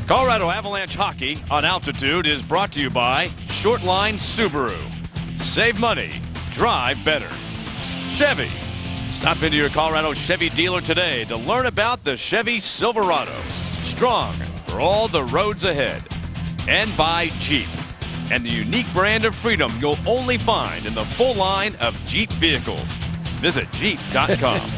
Colorado Avalanche Hockey on Altitude is brought to you by Shortline Subaru. Save money, drive better. Chevy. Stop into your Colorado Chevy dealer today to learn about the Chevy Silverado. Strong for all the roads ahead. And by Jeep. And the unique brand of freedom you'll only find in the full line of Jeep vehicles. Visit Jeep.com.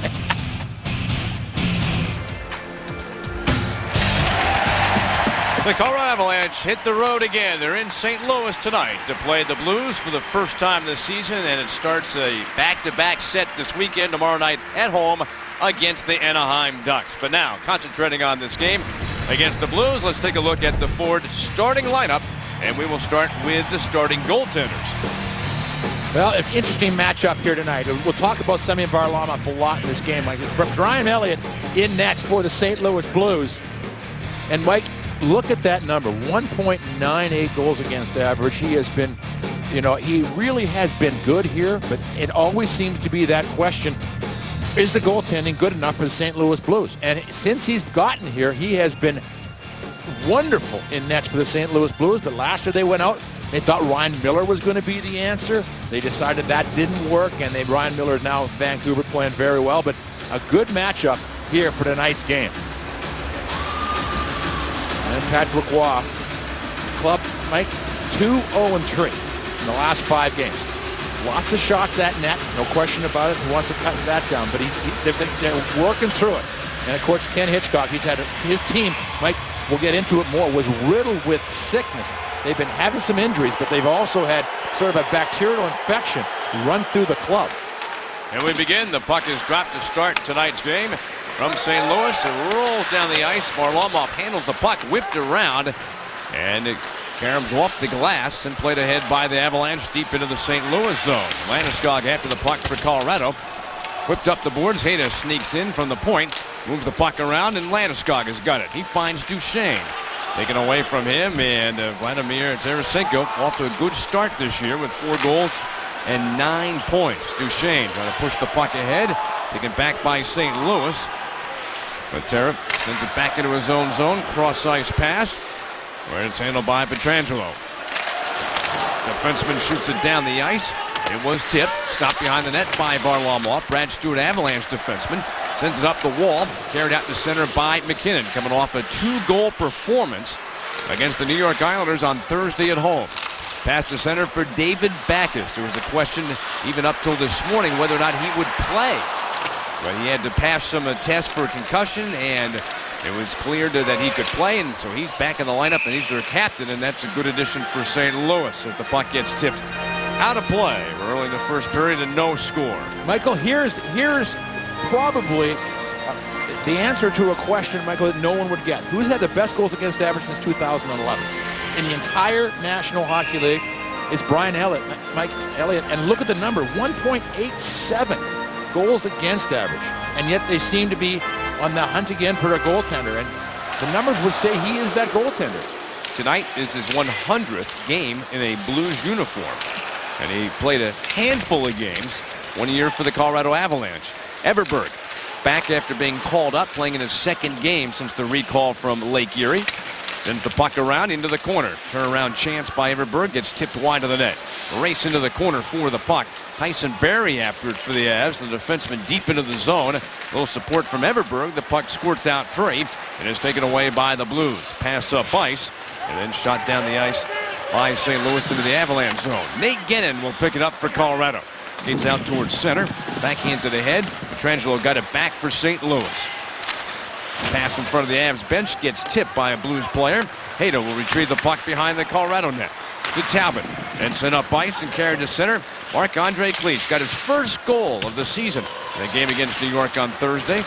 The Colorado Avalanche hit the road again. They're in St. Louis tonight to play the Blues for the first time this season, and it starts a back-to-back set this weekend, tomorrow night at home against the Anaheim Ducks. But now, concentrating on this game against the Blues, let's take a look at the Ford starting lineup, and we will start with the starting goaltenders. Well, an interesting matchup here tonight. We'll talk about Semyon Varlamov a lot in this game. Brian Elliott in nets for the St. Louis Blues. And Mike, look at that number, 1.98 goals against average. He has been, he really has been good here, but it always seems to be that question, is the goaltending good enough for the St. Louis Blues? And since he's gotten here, he has been wonderful in nets for the St. Louis Blues, but last year they went out, they thought Ryan Miller was going to be the answer. They decided that didn't work, and Ryan Miller is now in Vancouver playing very well, but a good matchup here for tonight's game. And Patrick Roy, club, Mike, 2-0-3 in the last 5 games. Lots of shots at net, no question about it. He wants to cut that down, but they're working through it. And of course, Ken Hitchcock, his team, Mike, we'll get into it more, was riddled with sickness. They've been having some injuries, but they've also had sort of a bacterial infection run through the club. And we begin. The puck is dropped to start tonight's game. From St. Louis, it rolls down the ice. Varlamov handles the puck, whipped around, and it caroms off the glass and played ahead by the Avalanche deep into the St. Louis zone. Landeskog after the puck for Colorado. Whipped up the boards. Hayda sneaks in from the point, moves the puck around, and Landeskog has got it. He finds Duchesne. Taken away from him, and Vladimir Tarasenko off to a good start this year with 4 goals and 9 points. Duchesne trying to push the puck ahead. Taken back by St. Louis. But Tara sends it back into his own zone. Cross-ice pass, where it's handled by Pietrangelo. Defenseman shoots it down the ice. It was tipped. Stopped behind the net by Varlamov. Brad Stewart, Avalanche defenseman, sends it up the wall. Carried out to center by McKinnon, coming off a 2-goal performance against the New York Islanders on Thursday at home. Pass to center for David Backes. There was a question even up till this morning whether or not he would play. But he had to pass some tests for a concussion, and it was clear that he could play, and so he's back in the lineup, and he's their captain, and that's a good addition for St. Louis as the puck gets tipped out of play early in the first period and no score. Michael, here's probably the answer to a question, Michael, that no one would get. Who's had the best goals against average since 2011? In the entire National Hockey League, it's Brian Elliott, Mike Elliott, and look at the number, 1.87. goals against average, and yet they seem to be on the hunt again for a goaltender, and the numbers would say he is that goaltender. Tonight is his 100th game in a Blues uniform, and he played a handful of games 1 year for the Colorado Avalanche. Everberg back after being called up, playing in his 2nd game since the recall from Lake Erie. Sends the puck around into the corner. Turnaround chance by Everberg, gets tipped wide of the net. Race into the corner for the puck. Tyson Barrie after it for the Avs. The defenseman deep into the zone. A little support from Everberg. The puck squirts out free and is taken away by the Blues. Pass up ice and then shot down the ice by St. Louis into the Avalanche zone. Nate Gennon will pick it up for Colorado. Skates out towards center. Backhands it ahead. Pietrangelo got it back for St. Louis. Pass in front of the Avs bench gets tipped by a Blues player. Hayda will retrieve the puck behind the Colorado net. To Talbot and sent up ice and carried to center. Marc-Andre Cleach got his first goal of the season in the game against New York on Thursday.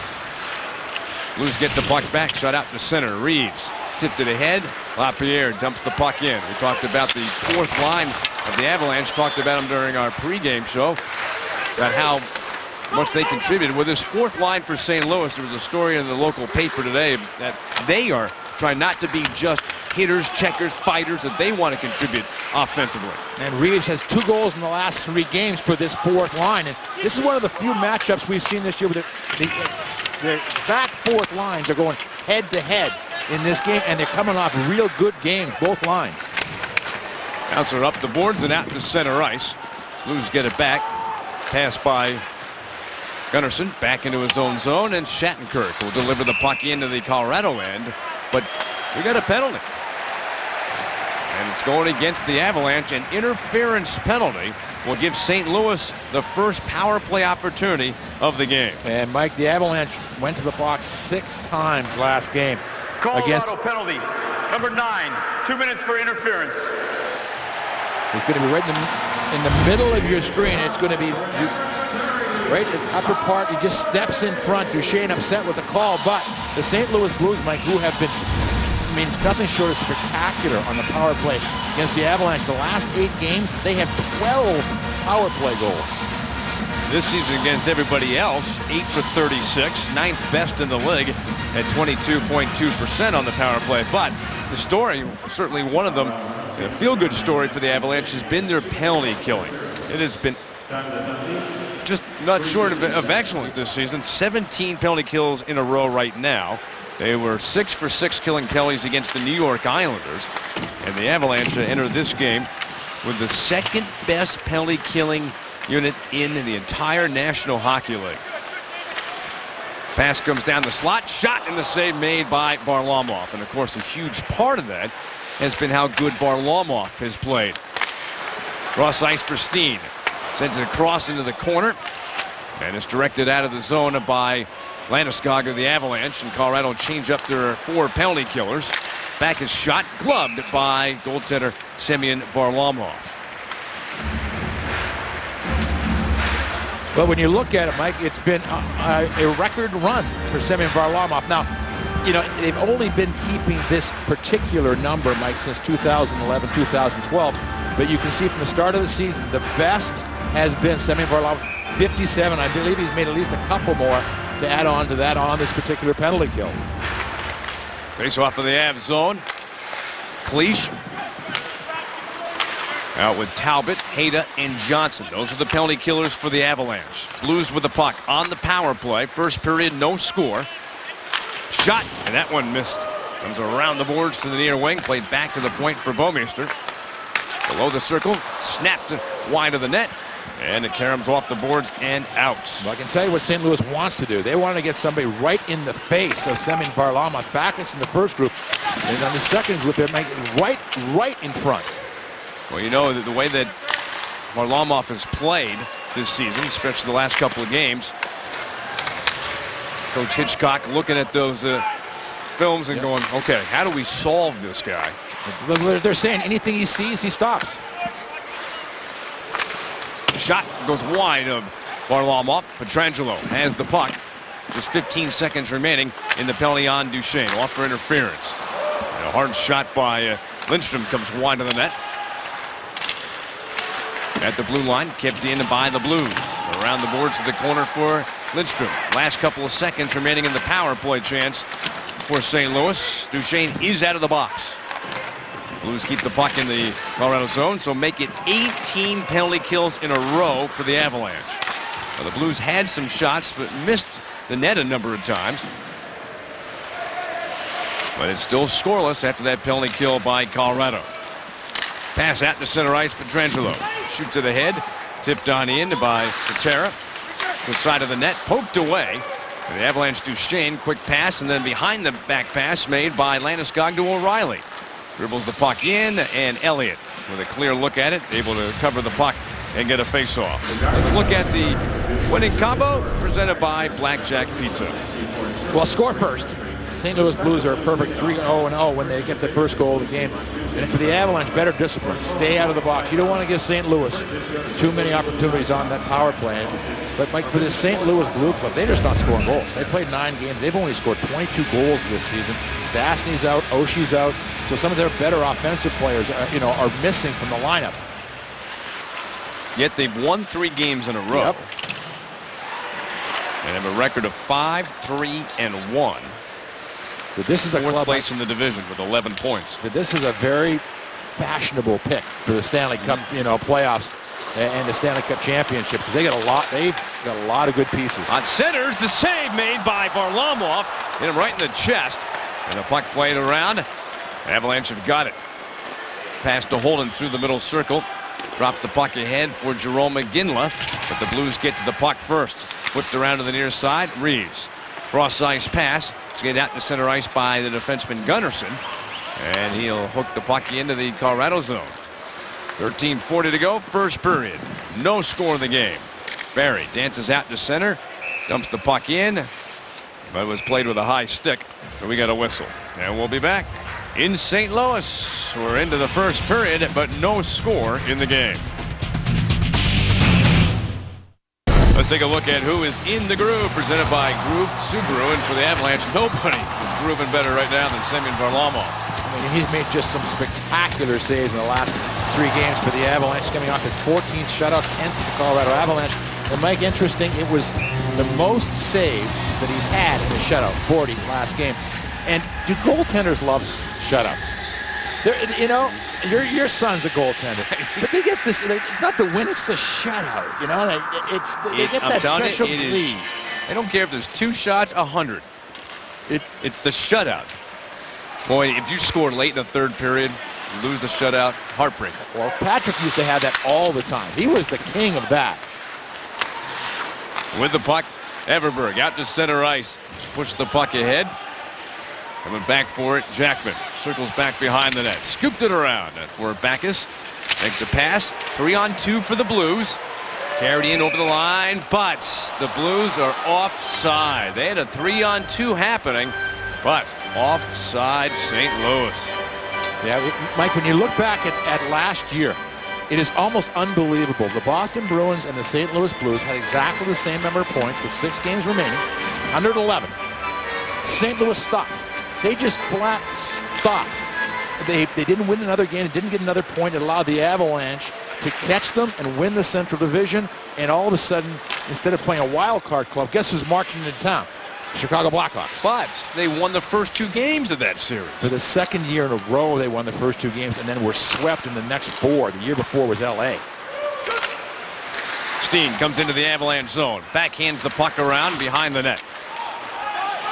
Blues get the puck back, shot out to center. Reeves tipped it ahead. LaPierre dumps the puck in. We talked about the 4th line of the Avalanche, talked about them during our pregame show, about how much they contributed. With this 4th line for St. Louis, there was a story in the local paper today that they are trying not to be just hitters, checkers, fighters, that they want to contribute offensively. And Reeves has 2 goals in the last 3 games for this 4th line. And this is one of the few matchups we've seen this year where the exact 4th lines are going head-to-head in this game, and they're coming off real good games, both lines. Bouncer up the boards and out to center ice. Blues get it back. Pass by Gunnarsson back into his own zone, and Shattenkirk will deliver the puck into the Colorado end, but we got a penalty. And it's going against the Avalanche. An interference penalty will give St. Louis the first power play opportunity of the game. And Mike, the Avalanche went to the box 6 times last game. Colorado penalty, number 9, 2 minutes for interference. It's going to be right in the middle of your screen. It's going to be right in the upper part. He just steps in front. Duchesne upset with the call, but the St. Louis Blues, Mike, who have been, nothing short of spectacular on the power play against the Avalanche. The last 8 games, they have 12 power play goals. This season against everybody else, 8 for 36, 9th best in the league at 22.2% on the power play. But the story, certainly one of them, a feel-good story for the Avalanche, has been their penalty killing. It has been just not short of excellent this season. 17 penalty kills in a row right now. They were 6 for 6 killing penalties against the New York Islanders. And the Avalanche enter this game with the 2nd best penalty killing unit in the entire National Hockey League. Pass comes down the slot, shot, and the save made by Varlamov. And of course, a huge part of that has been how good Varlamov has played. Cross ice for Steen. Sends it across into the corner. And it's directed out of the zone by Landeskog of the Avalanche. And Colorado change up their 4 penalty killers. Back is shot, gloved by goaltender Semyon Varlamov. But when you look at it, Mike, it's been a record run for Semyon Varlamov. Now, they've only been keeping this particular number, Mike, since 2011, 2012. But you can see from the start of the season, the best has been Semyon Varlamov, 57. I believe he's made at least a couple more to add on to that on this particular penalty kill. Face off of the Avs zone. Cleach. Out with Talbot, Hayda, and Johnson. Those are the penalty killers for the Avalanche. Blues with the puck on the power play. First period, no score. Shot, and that one missed. Comes around the boards to the near wing. Played back to the point for Bouwmeester. Below the circle, snapped wide of the net. And it caroms off the boards and out. Well, I can tell you what St. Louis wants to do. They want to get somebody right in the face of Semyon Varlamov. Backus in the first group. And on the second group, they're making right in front. Well, you know, the way that Varlamov has played this season, especially the last couple of games, Coach Hitchcock looking at those films and going, okay, how do we solve this guy? They're saying anything he sees, he stops. Shot goes wide of Varlamov. Pietrangelo has the puck. Just 15 seconds remaining in the penalty on Duchesne. Off for interference. And a hard shot by Lindstrom comes wide of the net. At the blue line, kept in by the Blues. Around the boards to the corner for Lindstrom. Last couple of seconds remaining in the power play chance for St. Louis. Duchesne is out of the box. Blues keep the puck in the Colorado zone, so make it 18 penalty kills in a row for the Avalanche. Now, the Blues had some shots, but missed the net a number of times. But it's still scoreless after that penalty kill by Colorado. Pass out to center ice, Pietrangelo. Shoots it ahead, tipped on in by Patera. To the side of the net, poked away. And the Avalanche Duchesne, quick pass, and then behind the back pass made by Landeskog to O'Reilly. Dribbles the puck in, and Elliott, with a clear look at it, able to cover the puck and get a face-off. Let's look at the winning combo presented by Blackjack Pizza. Well, score first. St. Louis Blues are a perfect 3-0-0 when they get the first goal of the game. And for the Avalanche, better discipline. Stay out of the box. You don't want to give St. Louis too many opportunities on that power play. But, Mike, for the St. Louis Blue Club, they're just not scoring goals. They played 9 games. They've only scored 22 goals this season. Stastny's out. Oshie's out. So some of their better offensive players are missing from the lineup. Yet they've won 3 games in a row. Yep. And have a record of 5-3-1. But this is a fourth club place in the division with 11 points. But this is a very fashionable pick for the Stanley Cup, playoffs and the Stanley Cup championship, because they got a lot. They've got a lot of good pieces. On centers, the save made by Varlamov. Hit him right in the chest. And the puck played around. Avalanche have got it. Pass to Holden through the middle circle. Drops the puck ahead for Jerome McGinley. But the Blues get to the puck first. Whipped around to the near side. Reeves. Cross ice pass. It's get out to center ice by the defenseman Gunnarsson. And he'll hook the puck into the Colorado zone. 13:40 to go. First period. No score in the game. Barry dances out to center. Dumps the puck in. But it was played with a high stick. So we got a whistle. And we'll be back in St. Louis. We're into the first period, but no score in the game. Let's take a look at who is in the groove, presented by Groove Subaru. And for the Avalanche, nobody is grooving better right now than Semyon Varlamov. I mean, he's made just some spectacular saves in the last 3 games for the Avalanche, coming off his 14th shutout, 10th for the Colorado Avalanche. And Mike, interesting, it was the most saves that he's had in a shutout, 40 last game. And do goaltenders love shutouts? You know, your son's a goaltender, but they get this, not the win, it's the shutout. You know, they get that special glee. I don't care if there's 2 shots, 100. It's the shutout. Boy, if you score late in the third period, lose the shutout, heartbreaking. Well, Patrick used to have that all the time. He was the king of that. With the puck, Everberg out to center ice. Push the puck ahead. Coming back for it, Jackman. Circles back behind the net. Scooped it around for Backes. Makes a pass. 3-on-2 for the Blues. Carried in over the line, but the Blues are offside. They had a 3-on-2 happening, but offside St. Louis. Yeah, Mike, when you look back at last year, it is almost unbelievable. The Boston Bruins and the St. Louis Blues had exactly the same number of points with 6 games remaining, 111. St. Louis stopped. They just flat stopped. They didn't win another game. They didn't get another point. It allowed the Avalanche to catch them and win the Central Division. And all of a sudden, instead of playing a wild card club, guess who's marching into town? Chicago Blackhawks. But they won the first 2 games of that series. For the second year in a row, they won the first 2 games and then were swept in the next 4. The year before was L.A. Steen comes into the Avalanche zone. Backhands the puck around behind the net.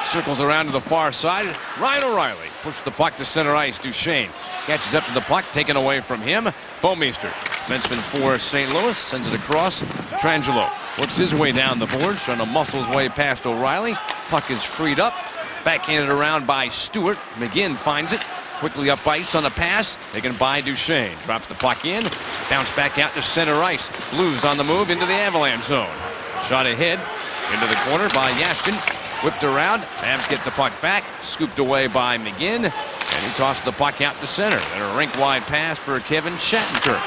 Circles around to the far side. Ryan O'Reilly pushes the puck to center ice. Duchesne catches up to the puck, taken away from him. Bouwmeester, defenseman for St. Louis, sends it across. Trangelo works his way down the boards, trying to muscle his way past O'Reilly. Puck is freed up. Backhanded around by Stewart. McGinn finds it. Quickly up ice on a pass. Taken by Duchesne. Drops the puck in. Bounce back out to center ice. Blues on the move into the Avalanche zone. Shot ahead into the corner by Yashkin. Whipped around. Avs get the puck back. Scooped away by McGinn. And he tosses the puck out to center. And a rink-wide pass for Kevin Shattenkirk.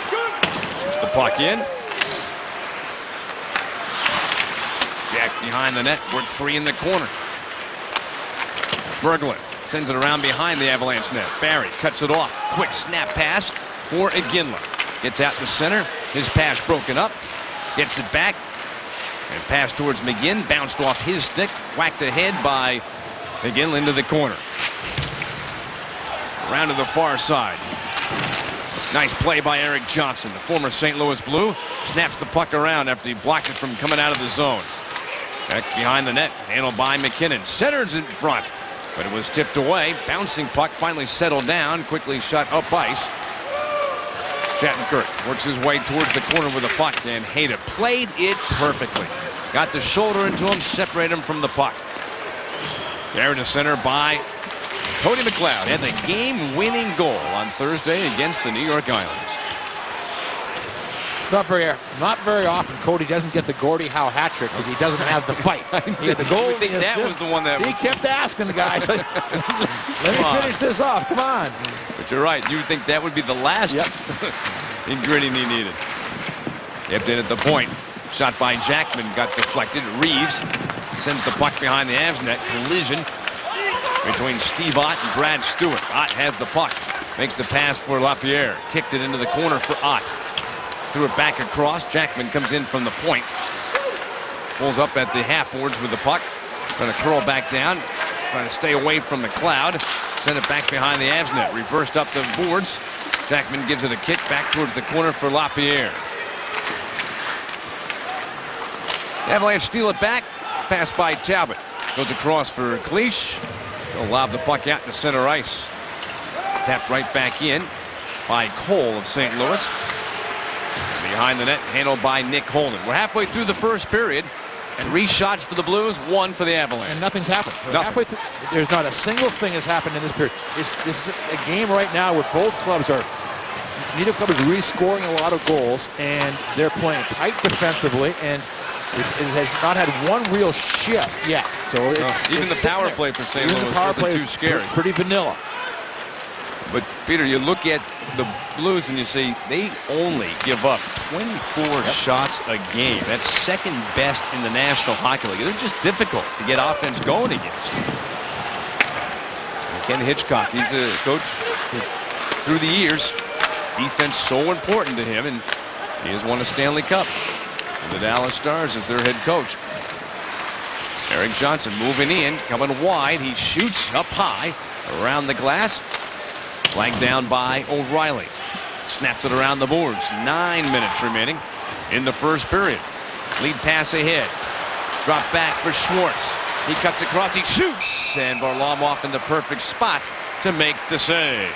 Shoots the puck in. Jack behind the net. Worked free in the corner. Berglund sends it around behind the Avalanche net. Barry cuts it off. Quick snap pass for Iginla. Gets out to center. His pass broken up. Gets it back. And pass towards McGinn. Bounced off his stick. Whacked ahead by McGinn into the corner. Around to the far side. Nice play by Eric Johnson, the former St. Louis Blue. Snaps the puck around after he blocked it from coming out of the zone. Back behind the net. Handled by McKinnon. Centers in front. But it was tipped away. Bouncing puck finally settled down. Quickly shot up ice. Shattenkirk works his way towards the corner with the puck, and Hayda played it perfectly. Got the shoulder into him, separated him from the puck. Carried to center by Cody McLeod. Had the game-winning goal on Thursday against the New York Islanders. It's not very often Cody doesn't get the Gordie Howe hat trick because he doesn't have the fight. He had the goal. I think that was the one that he kept asking the guys. Let me finish this off. Come on. But you're right. You think that would be the last ingredient he needed. Kept in at the point. Shot by Jackman. Got deflected. Reeves sends the puck behind the Avs net. Collision between Steve Ott and Brad Stewart. Ott has the puck. Makes the pass for LaPierre. Kicked it into the corner for Ott. Threw it back across. Jackman comes in from the point. Pulls up at the half boards with the puck. Trying to curl back down. Trying to stay away from McLeod. Send it back behind the Avs net. Reversed up the boards. Jackman gives it a kick back towards the corner for LaPierre. Avalanche steal it back. Pass by Talbot. Goes across for Cleach. They'll lob the puck out to center ice. Tapped right back in by Cole of St. Louis. Behind the net, handled by Nick Holden. We're halfway through the first period. 3 shots for the Blues, 1 for the Avalanche. And nothing's happened. Nothing. Halfway through, there's not a single thing has happened in this period. This is a game right now where both clubs are, neither club is really scoring a lot of goals, and they're playing tight defensively, and it has not had one real shift yet. So even the power play for St. Louis wasn't too scary. Pretty vanilla. But, Peter, you look at the Blues and you see they only give up 24 shots a game. That's second best in the National Hockey League. They're just difficult to get offense going against. And Ken Hitchcock, he's a coach through the years. Defense so important to him, and he has won a Stanley Cup. And the Dallas Stars is their head coach. Erik Johnson moving in, coming wide. He shoots up high around the glass. Flagged down by O'Reilly. Snaps it around the boards. 9 minutes remaining in the first period. Lead pass ahead. Drop back for Schwartz. He cuts across. He shoots. And Varlamov in the perfect spot to make the save.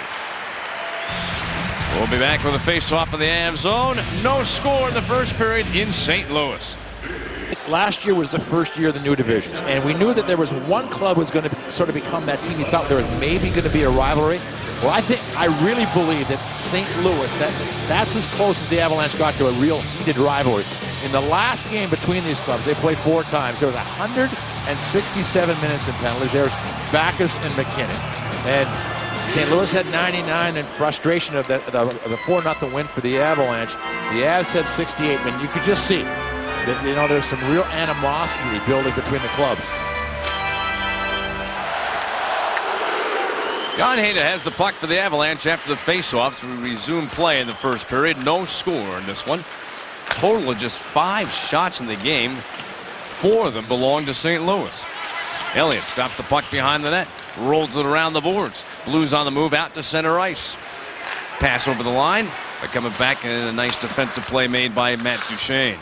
We'll be back with a face-off in the Avs zone. No score in the first period in St. Louis. Last year was the first year of the new divisions, and we knew that there was one club was going to sort of become that team. You thought there was maybe going to be a rivalry. Well, I really believe that St. Louis, that's as close as the Avalanche got to a real heated rivalry. In the last game between these clubs, they played 4 times. There was 167 minutes in penalties. There was Backes and McKinnon. And St. Louis had 99 in frustration of the 4-0 win for the Avalanche. The Avs had 68, and you could just see that, you know, there's some real animosity building between the clubs. Jon Hayda has the puck for the Avalanche after the face-offs. We resume play in the first period. No score in this one. Total of just 5 shots in the game. 4 of them belong to St. Louis. Elliott stops the puck behind the net. Rolls it around the boards. Blues on the move out to center ice. Pass over the line. But coming back, and a nice defensive play made by Matt Duchene.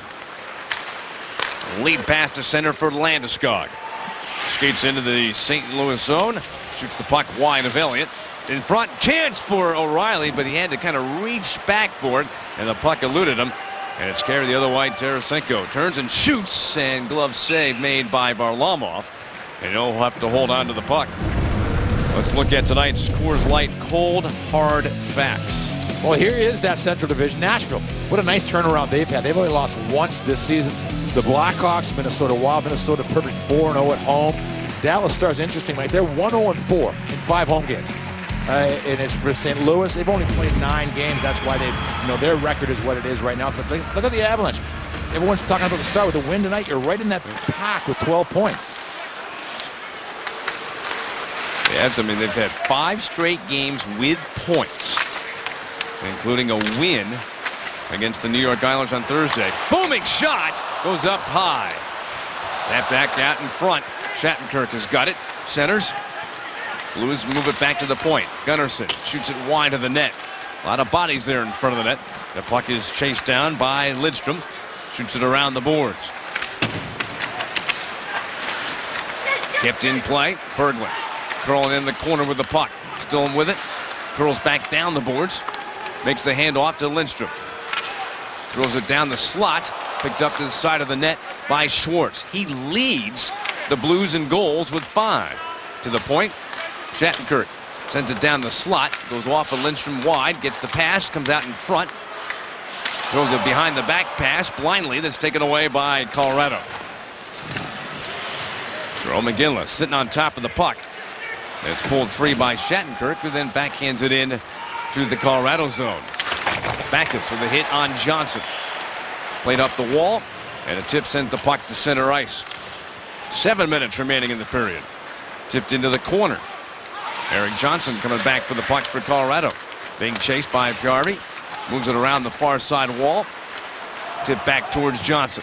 Lead pass to center for Landeskog. Skates into the St. Louis zone. Shoots the puck wide of Elliott. In front, chance for O'Reilly, but he had to kind of reach back for it, and the puck eluded him. And it's carried the other way. Tarasenko turns and shoots, and glove save made by Varlamov. And he'll have to hold on to the puck. Let's look at tonight's Coors Light cold, hard facts. Well, here is that Central Division. Nashville, what a nice turnaround they've had. They've only lost once this season. The Blackhawks, Minnesota Wild, Minnesota perfect 4-0 at home. Dallas Stars, interesting, right? They're 1-0-4 in 5 home games. And it's for St. Louis. They've only played 9 games. That's why their record is what it is right now. But look at the Avalanche. Everyone's talking about the Star with the win tonight. You're right in that pack with 12 points. The Avs, I mean, they've had 5 straight games with points, including a win against the New York Islanders on Thursday. Booming shot goes up high. That back out in front. Shattenkirk has got it. Centers. Blues move it back to the point. Gunnarsson shoots it wide of the net. A lot of bodies there in front of the net. The puck is chased down by Lidstrom. Shoots it around the boards. Kept in play. Berglund curling in the corner with the puck. Still with it. Curls back down the boards. Makes the handoff to Lindstrom. Throws it down the slot. Picked up to the side of the net by Schwartz. He leads the Blues in goals with 5. To the point. Shattenkirk sends it down the slot. Goes off of Lindstrom wide. Gets the pass. Comes out in front. Throws it behind the back pass blindly. That's taken away by Colorado. Jerome McGinley sitting on top of the puck. It's pulled free by Shattenkirk, who then backhands it in to the Colorado zone. Backes with a hit on Johnson. Played up the wall, and a tip sends the puck to center ice. 7 minutes remaining in the period. Tipped into the corner. Erik Johnson coming back for the puck for Colorado. Being chased by Jarvi. Moves it around the far side wall. Tip back towards Johnson.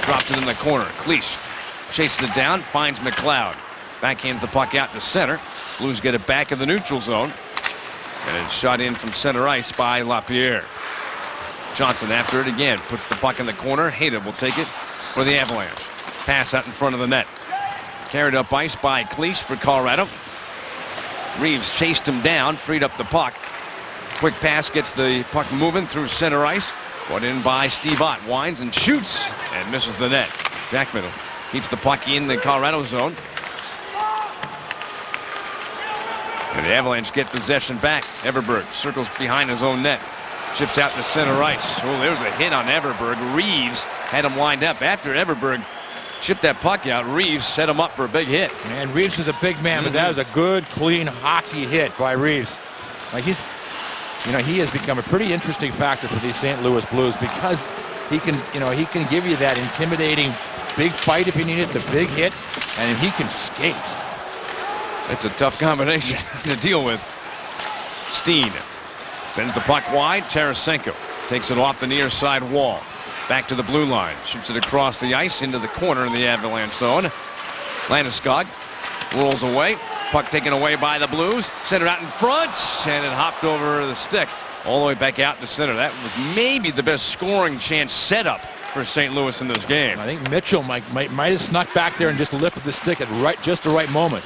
Drops it in the corner. Cleach chases it down. Finds McLeod. Backhands the puck out to center. Blues get it back in the neutral zone. And it's shot in from center ice by LaPierre. Johnson after it again. Puts the puck in the corner. Hayda will take it for the Avalanche. Pass out in front of the net. Carried up ice by Cleach for Colorado. Reeves chased him down, freed up the puck. Quick pass gets the puck moving through center ice. Brought in by Steve Ott. Winds and shoots and misses the net. Jackman keeps the puck in the Colorado zone. And the Avalanche get possession back. Everberg circles behind his own net. Chips out to center ice. Oh, there's a hit on Everberg. Reeves had him lined up. After Everberg chipped that puck out, Reeves set him up for a big hit. Man, Reeves is a big man, but that was a good, clean hockey hit by Reeves. Like he has become a pretty interesting factor for these St. Louis Blues because he can give you that intimidating big fight if you need it, the big hit, and he can skate. It's a tough combination to deal with. Steen sends the puck wide. Tarasenko takes it off the near side wall. Back to the blue line. Shoots it across the ice into the corner in the Avalanche zone. Landeskog rolls away. Puck taken away by the Blues. Center out in front. And it hopped over the stick all the way back out to center. That was maybe the best scoring chance setup for St. Louis in this game. I think Mitchell might have snuck back there and just lifted the stick at just the right moment.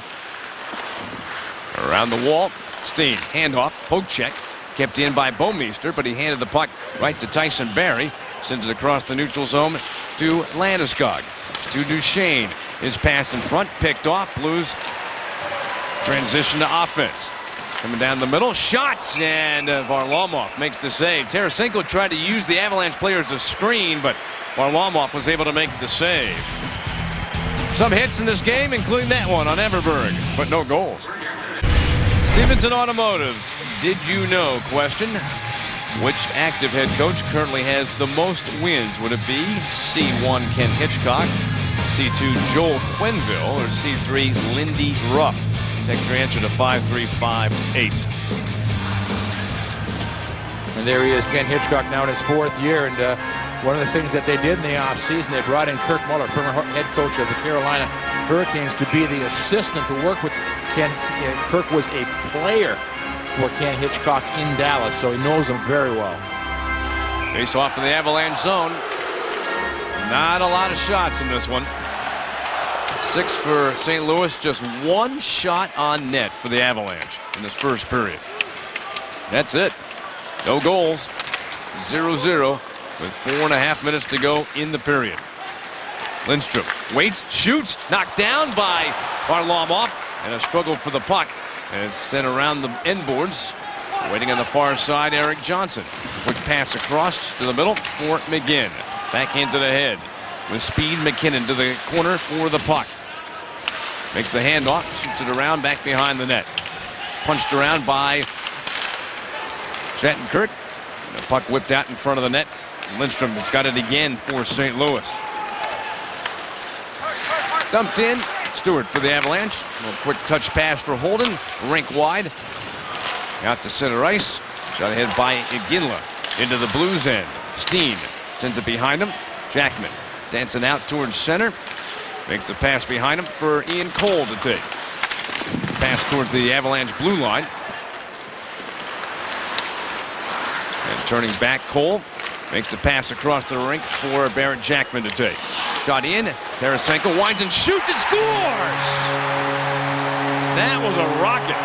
Around the wall. Steen. Handoff. Poke check. Kept in by Bouwmeester, but he handed the puck right to Tyson Barrie. Sends it across the neutral zone to Landeskog. To Duchesne. His pass in front. Picked off. Blues transition to offense. Coming down the middle. Shots. And Varlamov makes the save. Tarasenko tried to use the Avalanche player as a screen, but Varlamov was able to make the save. Some hits in this game, including that one on Everberg, but no goals. Stevenson Automotives. Did you know question? Which active head coach currently has the most wins? Would it be C1 Ken Hitchcock, C2 Joel Quenneville, or C3 Lindy Ruff? Text your answer to 53588. And there he is, Ken Hitchcock, now in his 4th year. And one of the things that they did in the offseason, they brought in Kirk Muller, former head coach of the Carolina Hurricanes, to be the assistant to work with Ken. Kirk was a player for Ken Hitchcock in Dallas, so he knows him very well. Face off in the Avalanche zone. Not a lot of shots in this one. 6 for St. Louis, just 1 shot on net for the Avalanche in this first period. That's it. No goals. 0-0 with 4.5 minutes to go in the period. Lindstrom waits, shoots, knocked down by Varlamov, and a struggle for the puck. And it's sent around the end boards. Waiting on the far side, Eric Johnson. Quick pass across to the middle for McGinn. Backhand to the head. With speed, McKinnon to the corner for the puck. Makes the handoff, shoots it around back behind the net. Punched around by Shattenkirk. The puck whipped out in front of the net. Lindstrom has got it again for St. Louis. Dumped in. Stewart for the Avalanche. A little quick touch pass for Holden. Rink wide. Out to center ice. Shot ahead by Iginla. Into the Blues end. Steen sends it behind him. Jackman dancing out towards center. Makes a pass behind him for Ian Cole to take. Pass towards the Avalanche blue line. And turning back, Cole makes a pass across the rink for Barrett Jackman to take. Shot in. Tarasenko winds and shoots and scores! That was a rocket.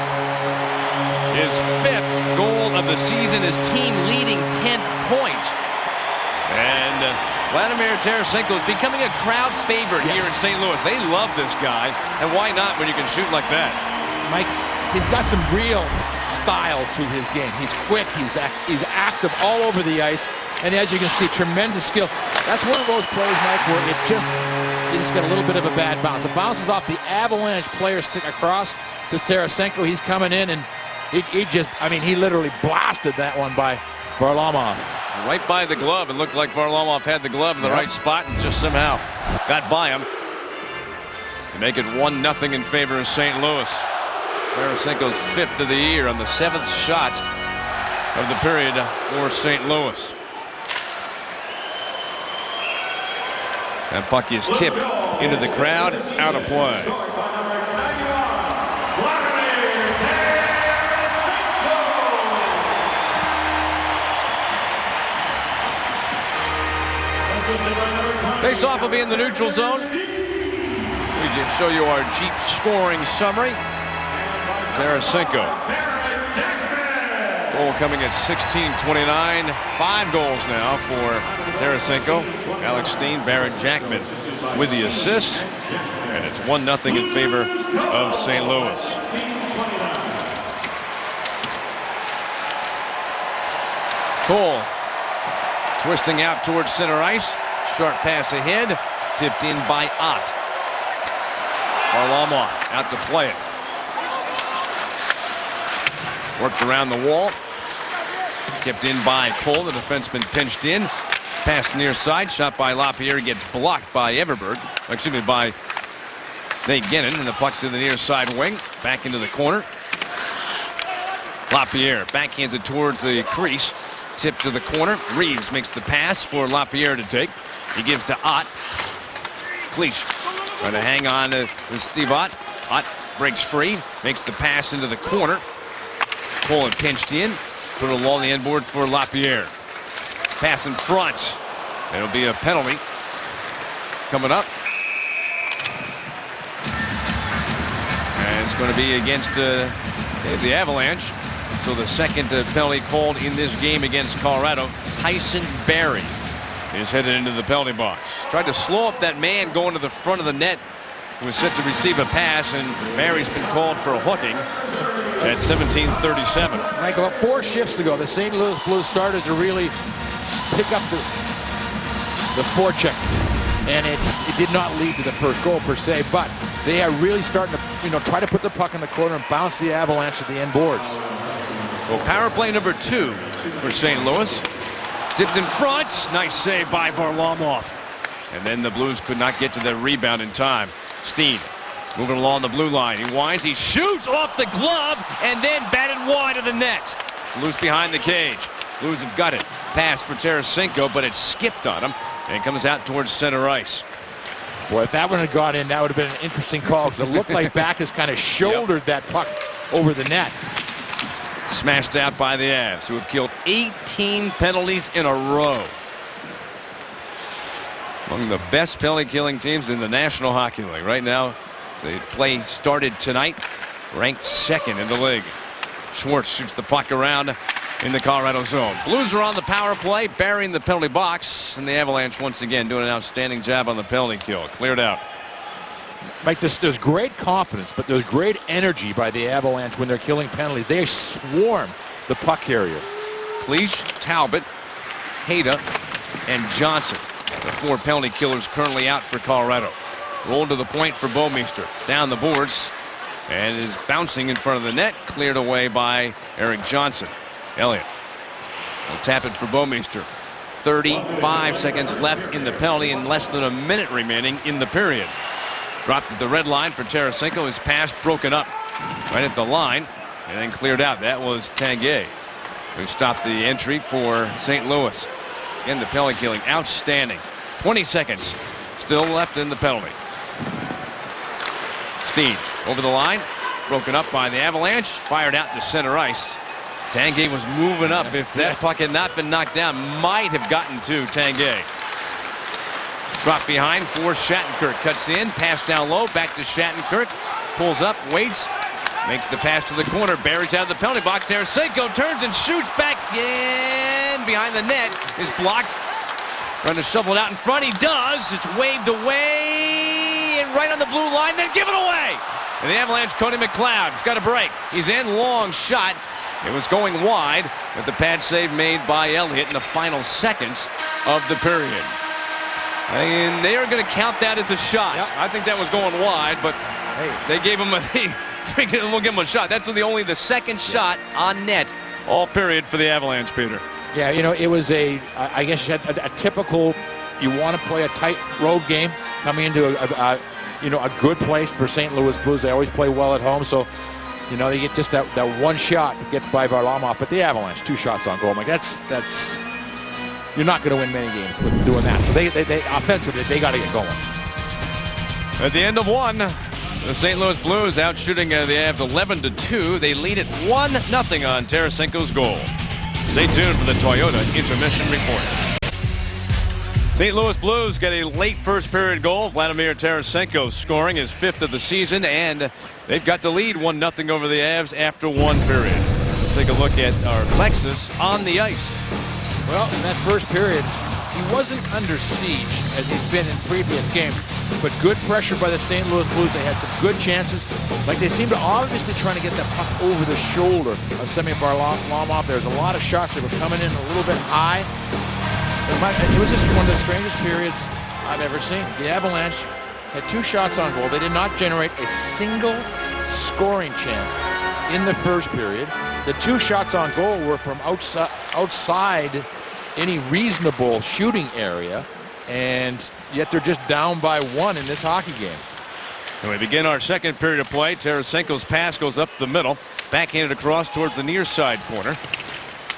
His 5th goal of the season, his team-leading 10th point. And Vladimir Tarasenko is becoming a crowd favorite here in St. Louis. They love this guy, and why not when you can shoot like that? Mike, he's got some real style to his game. He's quick, he's active all over the ice, and as you can see, tremendous skill. That's one of those plays, Mike, where you just got a little bit of a bad bounce. It bounces off the Avalanche player stick across to Tarasenko. He's coming in, and he literally blasted that one by Varlamov. Right by the glove. It looked like Varlamov had the glove in the right spot and just somehow got by him. To make it 1-0 in favor of St. Louis. Tarasenko's 5th of the year on the 7th shot of the period for St. Louis. That puck is tipped into the crowd, out of play. Face-off will be in the neutral zone. We can show you our Jeep scoring summary. Tarasenko. Goal coming at 16:29. 5 goals now for Tarasenko. Alex Steen, Barrett Jackman with the assists. And it's 1-0 in favor of St. Louis. Cole twisting out towards center ice. Sharp pass ahead. Tipped in by Ott. Varlamov out to play it. Worked around the wall. Kept in by Cole. The defenseman pinched in. Pass near side. Shot by LaPierre gets blocked by Everberg. Excuse me, by Nate Gennon. And the puck to the near side wing. Back into the corner. LaPierre backhands it towards the crease. Tip to the corner. Reeves makes the pass for LaPierre to take. He gives to Ott. Cleach trying to hang on to Steve Ott. Ott breaks free. Makes the pass into the corner. Cole pinched in. Put it along the end board for LaPierre. Pass in front. It'll be a penalty coming up. And it's going to be against the Avalanche. So the second penalty called in this game against Colorado. Tyson Barrie is headed into the penalty box. Tried to slow up that man going to the front of the net. He was set to receive a pass, and Barrie's been called for a hooking at 17:37. Like about 4 shifts ago, the St. Louis Blues started to really pick up the forecheck, and it did not lead to the first goal per se, but they are really starting to try to put the puck in the corner and bounce the Avalanche at the end boards. Well, power play number 2 for St. Louis. Tipped in front. Nice save by Varlamov. And then the Blues could not get to the rebound in time. Steen moving along the blue line. He winds. He shoots off the glove and then batted wide of the net. Loose behind the cage. Blues have got it. Pass for Tarasenko, but it skipped on him and comes out towards center ice. Boy, if that one had gone in, that would have been an interesting call, because it looked like Backes kind of shouldered that puck over the net. Smashed out by the Avs, who have killed 18 penalties in a row. Among the best penalty killing teams in the National Hockey League. Right now, the play started tonight, ranked 2nd in the league. Schwartz shoots the puck around in the Colorado zone. Blues are on the power play, burying the penalty box, and the Avalanche once again doing an outstanding job on the penalty kill. Cleared out. Mike, there's great confidence, but there's great energy by the Avalanche when they're killing penalties. They swarm the puck carrier. Cleach, Talbot, Hayda, and Johnson, the 4 penalty killers currently out for Colorado. Rolled to the point for Bouwmeester. Down the boards, and is bouncing in front of the net. Cleared away by Eric Johnson. Elliott will tap it for Bouwmeester. 35 seconds left in the penalty and less than a minute remaining in the period. Dropped at the red line for Tarasenko. His pass broken up right at the line and then cleared out. That was Tanguay, who stopped the entry for St. Louis. Again, the penalty killing outstanding. 20 seconds still left in the penalty. Steen over the line, broken up by the Avalanche, fired out to center ice. Tanguay was moving up. If that puck had not been knocked down, might have gotten to Tanguay. Drop behind for Shattenkirk. Cuts in, pass down low, back to Shattenkirk. Pulls up, waits, makes the pass to the corner. Barrie's out of the penalty box. Tarasenko turns and shoots back in behind the net. Is blocked. Trying to shovel it out in front. He does. It's waved away and right on the blue line. Then give it away. And the Avalanche, Cody McLeod, has got a break. He's in, long shot. It was going wide, but the pad save made by Elliott in the final seconds of the period. And they are going to count that as a shot. Yep. I think that was going wide, but hey, they gave him we'll give him a shot. That's only the second shot on net all period for the Avalanche, Peter. Yeah, it was I guess you had a typical, you want to play a tight road game coming into a good place for St. Louis Blues. They always play well at home, so they get just that one shot that gets by Varlamov, but the Avalanche 2 shots on goal. Like that's you're not going to win many games with doing that. So they offensively, they got to get going. At the end of 1, the St. Louis Blues out shooting the Avs 11-2. They lead it 1-0 on Tarasenko's goal. Stay tuned for the Toyota Intermission Report. St. Louis Blues get a late first period goal. Vladimir Tarasenko scoring his 5th of the season, and they've got the lead 1-0 over the Avs after 1 period. Let's take a look at our Alexis on the ice. Well, in that first period, he wasn't under siege as he's been in previous games, but good pressure by the St. Louis Blues. They had some good chances. Like, they seemed to obviously trying to get that puck over the shoulder of Semyon Varlamov. There's a lot of shots that were coming in a little bit high. It was just one of the strangest periods I've ever seen. The Avalanche had 2 shots on goal. They did not generate a single scoring chance in the first period. The 2 shots on goal were from outside any reasonable shooting area, and yet they're just down by 1 in this hockey game. And we begin our second period of play. Tarasenko's pass goes up the middle, backhanded across towards the near side corner.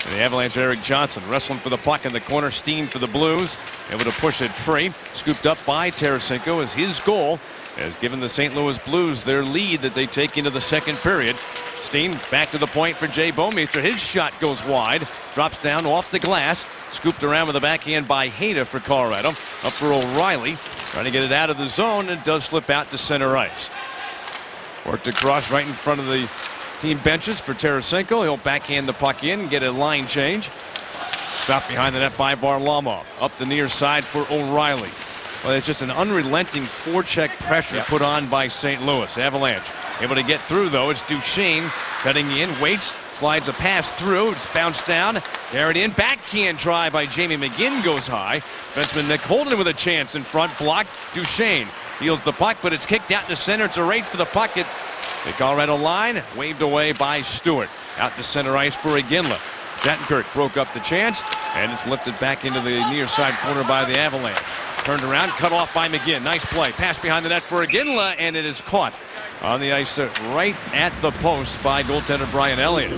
And the Avalanche, Erik Johnson wrestling for the puck in the corner. Steen for the Blues, able to push it free. Scooped up by Tarasenko as his goal has given the St. Louis Blues their lead that they take into the second period. Steen back to the point for Jay Bouwmeester. His shot goes wide, drops down off the glass. Scooped around with a backhand by Hayda for Colorado. Up for O'Reilly, trying to get it out of the zone, and does slip out to center ice. Worked across right in front of the team benches for Tarasenko. He'll backhand the puck in and get a line change. Stopped behind the net by Varlamov. Up the near side for O'Reilly. Well, it's just an unrelenting forecheck pressure put on by St. Louis. Avalanche able to get through, though. It's Duchesne cutting in, waits, slides a pass through. It's bounced down, carried in. Backhand try by Jamie McGinn goes high. Defenseman Nick Holden with a chance in front, blocked. Duchesne fields the puck, but it's kicked out to center. It's a race for the puck at the Colorado line, waved away by Stewart. Out to center ice for Iginla. Shattenkirk broke up the chance, and it's lifted back into the near side corner by the Avalanche. Turned around, cut off by McGinn. Nice play. Pass behind the net for Iginla, and it is caught on the ice right at the post by goaltender Brian Elliott.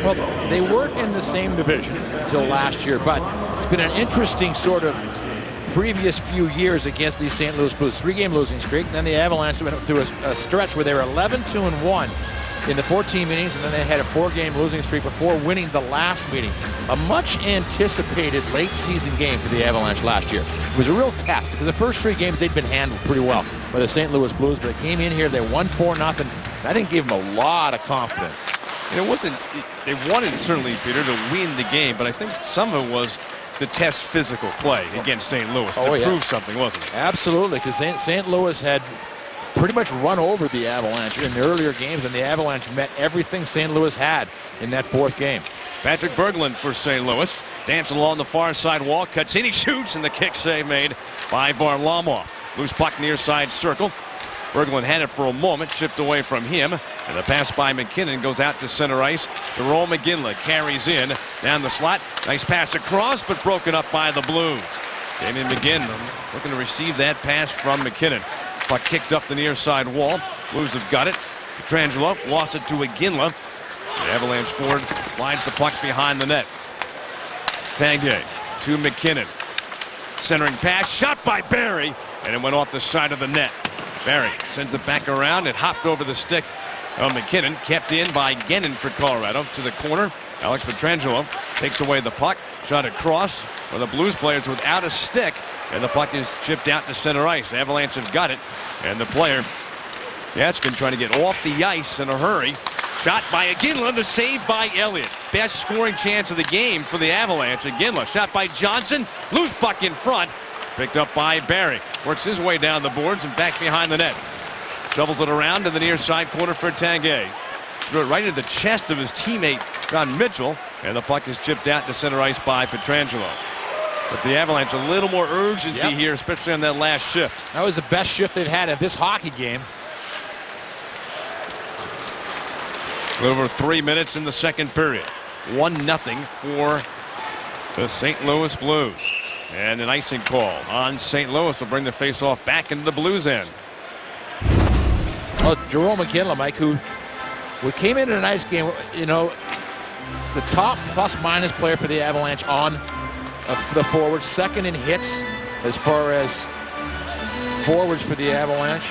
Well, they weren't in the same division until last year, but it's been an interesting sort of previous few years against these St. Louis Blues. 3-game losing streak, and then the Avalanche went through a stretch where they were 11-2-1 in the 14 meetings, and then they had a 4-game losing streak before winning the last meeting. A much anticipated late season game for the Avalanche last year. It was a real test because the first 3 games they'd been handled pretty well by the St. Louis Blues, but they came in here, they won 4-0. I think gave them a lot of confidence. And it wasn't, they wanted certainly, Peter, to win the game, but I think some of it was the test physical play against St. Louis. To prove something, wasn't it? Absolutely, because St. Louis had pretty much run over the Avalanche in the earlier games, and the Avalanche met everything St. Louis had in that 4th game. Patrick Berglund for St. Louis. Dancing along the far side wall. Cuts in, he shoots, and the kick save made by Varlamov. Loose puck near side circle. Berglund had it for a moment, chipped away from him, and the pass by McKinnon goes out to center ice. Jerome McGinley carries in down the slot. Nice pass across, but broken up by the Blues. Damian McGinn looking to receive that pass from McKinnon. Puck kicked up the near side wall. Blues have got it. Pietrangelo lost it to Iginla. The Avalanche forward slides the puck behind the net. Tanguay to McKinnon. Centering pass, shot by Barry, and it went off the side of the net. Barry sends it back around. It hopped over the stick of McKinnon. Kept in by Gennon for Colorado to the corner. Alex Pietrangelo takes away the puck. Shot across for the Blues players without a stick. And the puck is chipped out to center ice. The Avalanche have got it. And the player, Yachkin, trying to get off the ice in a hurry. Shot by Iginla. The save by Elliott. Best scoring chance of the game for the Avalanche. Iginla. Shot by Johnson. Loose puck in front. Picked up by Barry. Works his way down the boards and back behind the net. Shovels it around to the near side corner for Tanguay. Threw it right into the chest of his teammate, John Mitchell. And the puck is chipped out to center ice by Pietrangelo. But the Avalanche a little more urgency here, especially on that last shift. That was the best shift they've had in this hockey game. A little over 3 minutes in the second period. 1-0 for the St. Louis Blues. And an icing call on St. Louis will bring the faceoff back into the Blues end. Oh, Jerome McGinley, Mike, who came in a nice game. You know, the top plus-minus player for the Avalanche on the forwards, second in hits as far as forwards for the Avalanche.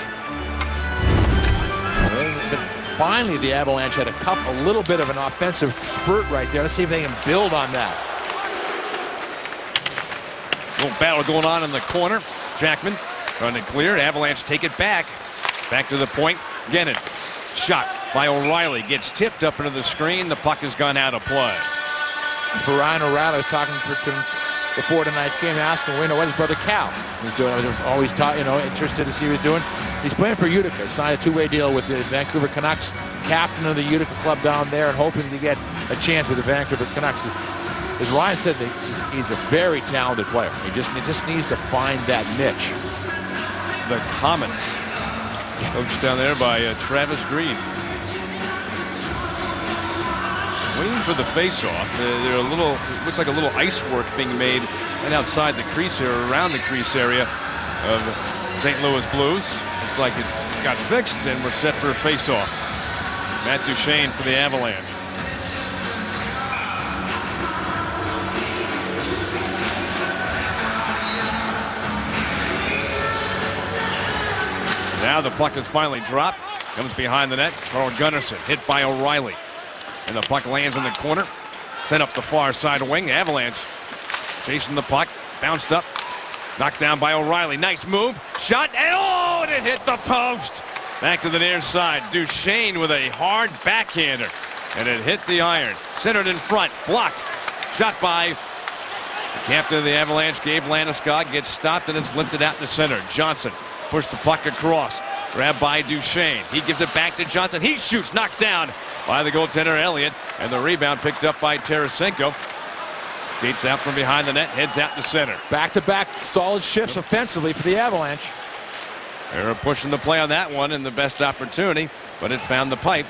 But finally, the Avalanche had a little bit of an offensive spurt right there. Let's see if they can build on that. Little battle going on in the corner. Jackman trying to clear. Avalanche take it back. Back to the point. Gennon. Shot by O'Reilly. Gets tipped up into the screen. The puck has gone out of play. For Ryan O'Reilly, I was talking to him before tonight's game, asking what his brother Cal was doing. I was always interested to see what he was doing. He's playing for Utica. He signed a two-way deal with the Vancouver Canucks, captain of the Utica club down there, and hoping to get a chance with the Vancouver Canucks. As Ryan said, he's a very talented player. He just needs to find that niche. The Comets, coached down there by Travis Green. Waiting for the face-off. They're looks like a little ice work being made right outside the crease area, around the crease area of St. Louis Blues. Looks like it got fixed, and we're set for a face-off. Matt Duchene for the Avalanche. Now the puck is finally dropped. Comes behind the net. Carl Gunnarsson hit by O'Reilly. And the puck lands in the corner. Sent up the far side wing. Avalanche chasing the puck. Bounced up. Knocked down by O'Reilly. Nice move. Shot. And it hit the post. Back to the near side. Duchene with a hard backhander. And it hit the iron. Centered in front. Blocked. Shot by the captain of the Avalanche, Gabe Landeskog. Gets stopped and it's lifted out to center. Johnson pushed the puck across. Grabbed by Duchene. He gives it back to Johnson. He shoots. Knocked down by the goaltender Elliott, and the rebound picked up by Tarasenko. Skates out from behind the net, heads out to center. Back-to-back solid shifts offensively for the Avalanche. They're pushing the play on that one in the best opportunity, but it found the pipe.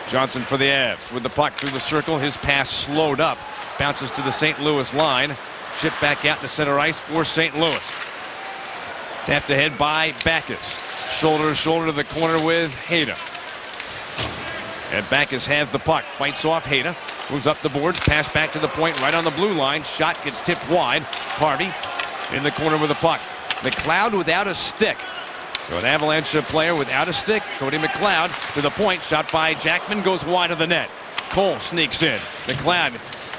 Johnson for the Avs with the puck through the circle. His pass slowed up, bounces to the St. Louis line. Shipped back out to center ice for St. Louis. Tapped ahead by Backes. Shoulder to shoulder to the corner with Hayda. And Backes has the puck. Fights off Hayda. Moves up the boards. Pass back to the point right on the blue line. Shot gets tipped wide. Harvey in the corner with the puck. McLeod without a stick. So an Avalanche player without a stick. Cody McLeod to the point. Shot by Jackman. Goes wide of the net. Cole sneaks in. McLeod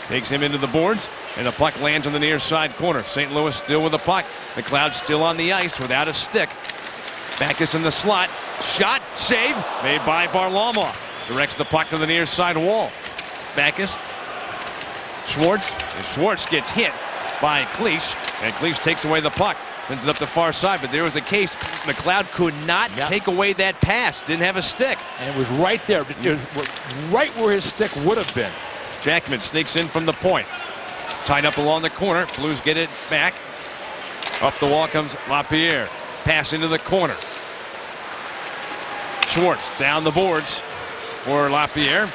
takes him into the boards. And the puck lands on the near side corner. St. Louis still with the puck. McLeod still on the ice without a stick. Backus in the slot. Shot. Save. Made by Varlamov. Directs the puck to the near side wall. Backus. Schwartz. And Schwartz gets hit by Cleach. And Cleach takes away the puck. Sends it up the far side. But there was a case. McLeod could not take away that pass. Didn't have a stick. And it was right there. It was right where his stick would have been. Jackman sneaks in from the point. Tied up along the corner. Blues get it back. Up the wall comes LaPierre. Pass into the corner. Schwartz down the boards for LaPierre.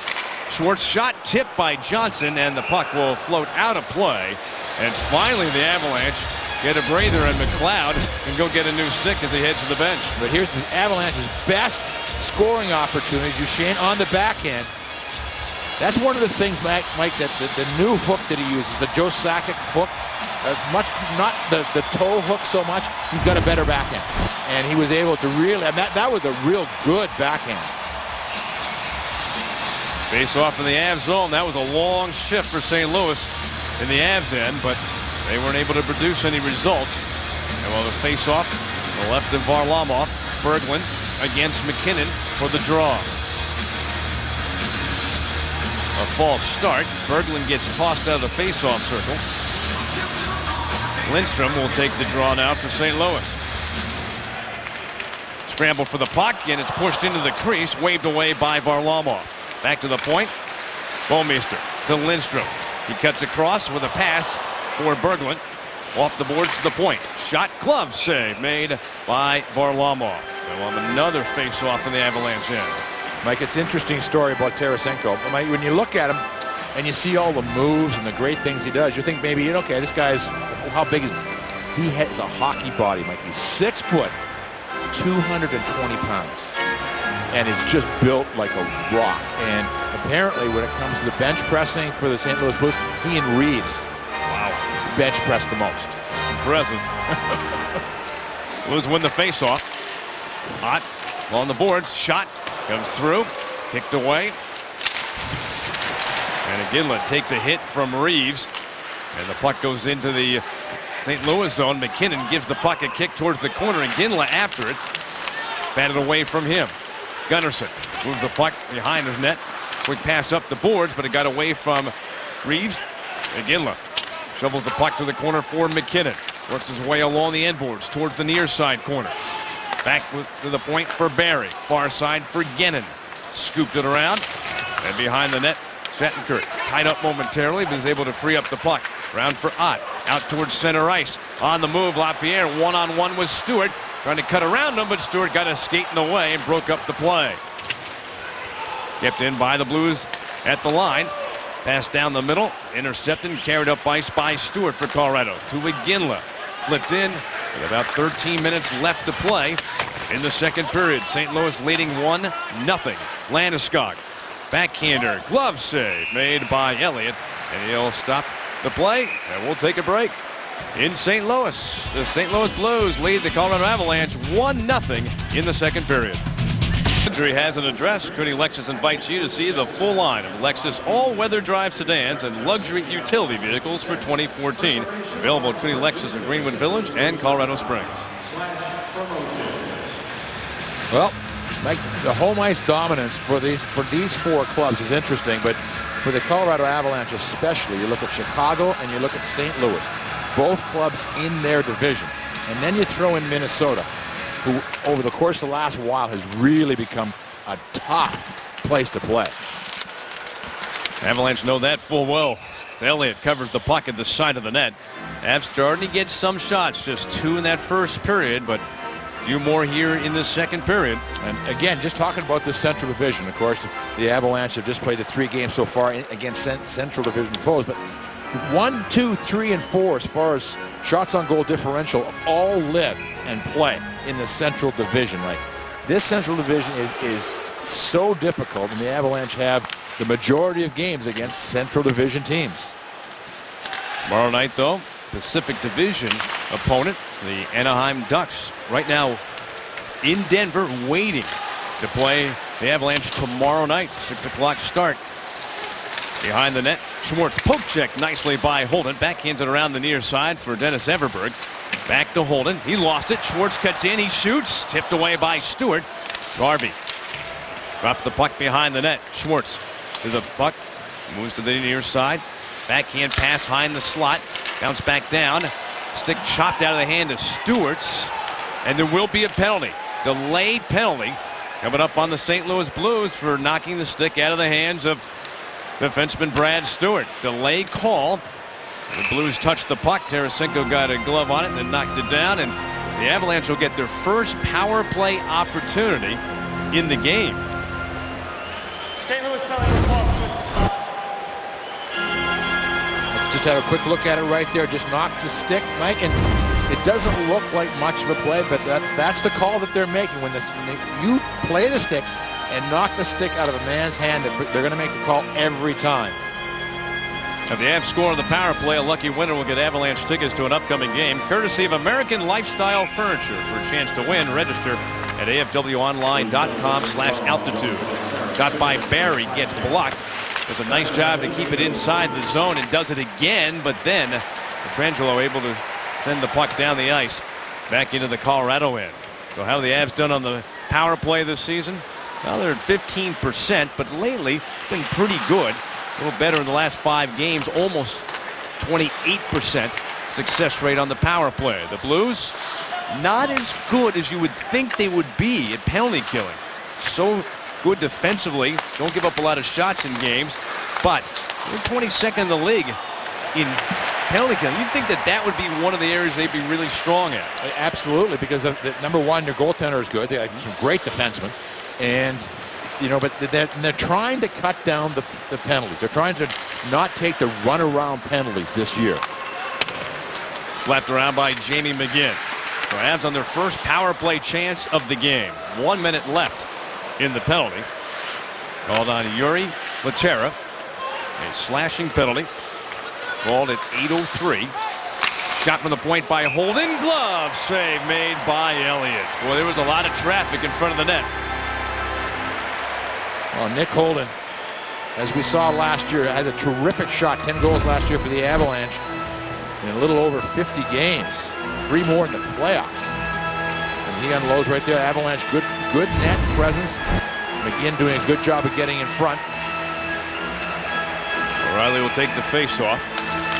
Schwartz shot tipped by Johnson, and the puck will float out of play. And finally the Avalanche get a breather, and McLeod can go get a new stick as he heads to the bench. But here's the Avalanche's best scoring opportunity. Duchene on the backhand. That's one of the things, Mike, that the new hook that he uses, the Joe Sakic hook, much not the toe hook so much. He's got a better backhand, and he was able to really. And that was a real good backhand. Face off in the Avs zone. That was a long shift for St. Louis in the Avs end, but they weren't able to produce any results. And while the face off, the left of Varlamov, Berglund against McKinnon for the draw. A false start. Berglund gets tossed out of the face-off circle. Lindstrom will take the draw now for St. Louis. Scramble for the puck, and it's pushed into the crease, waved away by Varlamov. Back to the point. Bouwmeester to Lindstrom. He cuts across with a pass for Berglund. Off the boards to the point. Shot, glove save made by Varlamov. And we'll have another face-off in the Avalanche end. Mike, it's an interesting story about Tarasenko. Mike, when you look at him and you see all the moves and the great things he does, you think maybe, okay, this guy's, how big is he? He has a hockey body, Mike. He's 6 foot, 220 pounds, and is just built like a rock. And apparently when it comes to the bench pressing for the St. Louis Blues, he and Reeves, bench press the most. It's impressive. Blues win the face-off. Hot on the boards. Shot. Comes through, kicked away. And Ginla takes a hit from Reeves. And the puck goes into the St. Louis zone. McKinnon gives the puck a kick towards the corner, and Ginla after it. Batted away from him. Gunnarsson moves the puck behind his net. Quick pass up the boards, but it got away from Reeves. And Ginla shovels the puck to the corner for McKinnon. Works his way along the end boards towards the near side corner. Back to the point for Barry. Far side for Gennon. Scooped it around. And behind the net, Shattenkirk tied up momentarily, but is able to free up the puck. Round for Ott. Out towards center ice. On the move, LaPierre one-on-one with Stewart. Trying to cut around him, but Stewart got a skate in the way and broke up the play. Kept in by the Blues at the line. Pass down the middle. Intercepted and carried up ice by Stewart for Colorado. To Iginla. Flipped in with about 13 minutes left to play in the second period. St. Louis leading 1-0. Landeskog. Backhander. Glove save made by Elliott. And he'll stop the play, and we'll take a break. In St. Louis, the St. Louis Blues lead the Colorado Avalanche 1-0 in the second period. Country has an address. Cooney Lexus invites you to see the full line of Lexus all-weather drive sedans and luxury utility vehicles for 2014. Available at Cooney Lexus in Greenwood Village and Colorado Springs. Well, Mike, the home ice dominance for these four clubs is interesting, but for the Colorado Avalanche especially, you look at Chicago and you look at St. Louis, both clubs in their division. And then you throw in Minnesota, who over the course of the last while has really become a tough place to play. Avalanche know that full well. Elliott covers the puck at the side of the net. Avs starting to get some shots, just 2 in that first period, but a few more here in the second period. And again, just talking about this Central Division, of course, the Avalanche have just played the 3 games so far against Central Division foes, but 1, 2, 3, and 4 as far as shots on goal differential all live and play in the Central Division. Like, this Central Division is so difficult, and the Avalanche have the majority of games against Central Division teams. Tomorrow night, though, Pacific Division opponent, the Anaheim Ducks, right now in Denver, waiting to play the Avalanche tomorrow night, 6 o'clock start. Behind the net, Schwartz poke check nicely by Holden. Backhands it around the near side for Dennis Everberg. Back to Holden. He lost it. Schwartz cuts in. He shoots. Tipped away by Stewart. Garvey drops the puck behind the net. Schwartz to the puck. Moves to the near side. Backhand pass high in the slot. Bounce back down. Stick chopped out of the hand of Stewart's. And there will be a penalty. Delayed penalty coming up on the St. Louis Blues for knocking the stick out of the hands of defenseman Brad Stewart. Delayed call. The Blues touched the puck. Tarasenko got a glove on it and then knocked it down. And the Avalanche will get their first power play opportunity in the game. St. Louis penalty call. Let's just have a quick look at it right there. Just knocks the stick, Mike, and it doesn't look like much of a play, but that's the call that they're making. When you play the stick and knock the stick out of a man's hand, they're going to make a call every time. If the Avs score on the power play, a lucky winner will get Avalanche tickets to an upcoming game, courtesy of American Lifestyle Furniture. For a chance to win, register at afwonline.com/altitude. Shot by Barry, gets blocked. Does a nice job to keep it inside the zone and does it again, but then Petrangelo able to send the puck down the ice back into the Colorado end. So how have the Avs done on the power play this season? Well, they're at 15%, but lately it's been pretty good. A little better in the last 5 games, almost 28% success rate on the power play. The Blues, not as good as you would think they would be at penalty killing. So good defensively, don't give up a lot of shots in games, but they're 22nd in the league in penalty killing. You'd think that would be one of the areas they'd be really strong at. Absolutely, because number one, their goaltender is good. They have some great defensemen, and but they're trying to cut down the penalties. They're trying to not take the runaround penalties this year. Slapped around by Jamie McGinn. So Avs on their first power play chance of the game. 1 minute left in the penalty. Called on Yuri Latera. A slashing penalty. Called at 8:03. Shot from the point by Holden. Glove save made by Elliott. Boy, there was a lot of traffic in front of the net. Well, Nick Holden, as we saw last year, has a terrific shot. 10 goals last year for the Avalanche. in a little over 50 games. 3 more in the playoffs. And he unloads right there. Avalanche, good net presence. McGinn doing a good job of getting in front. O'Reilly will take the face-off.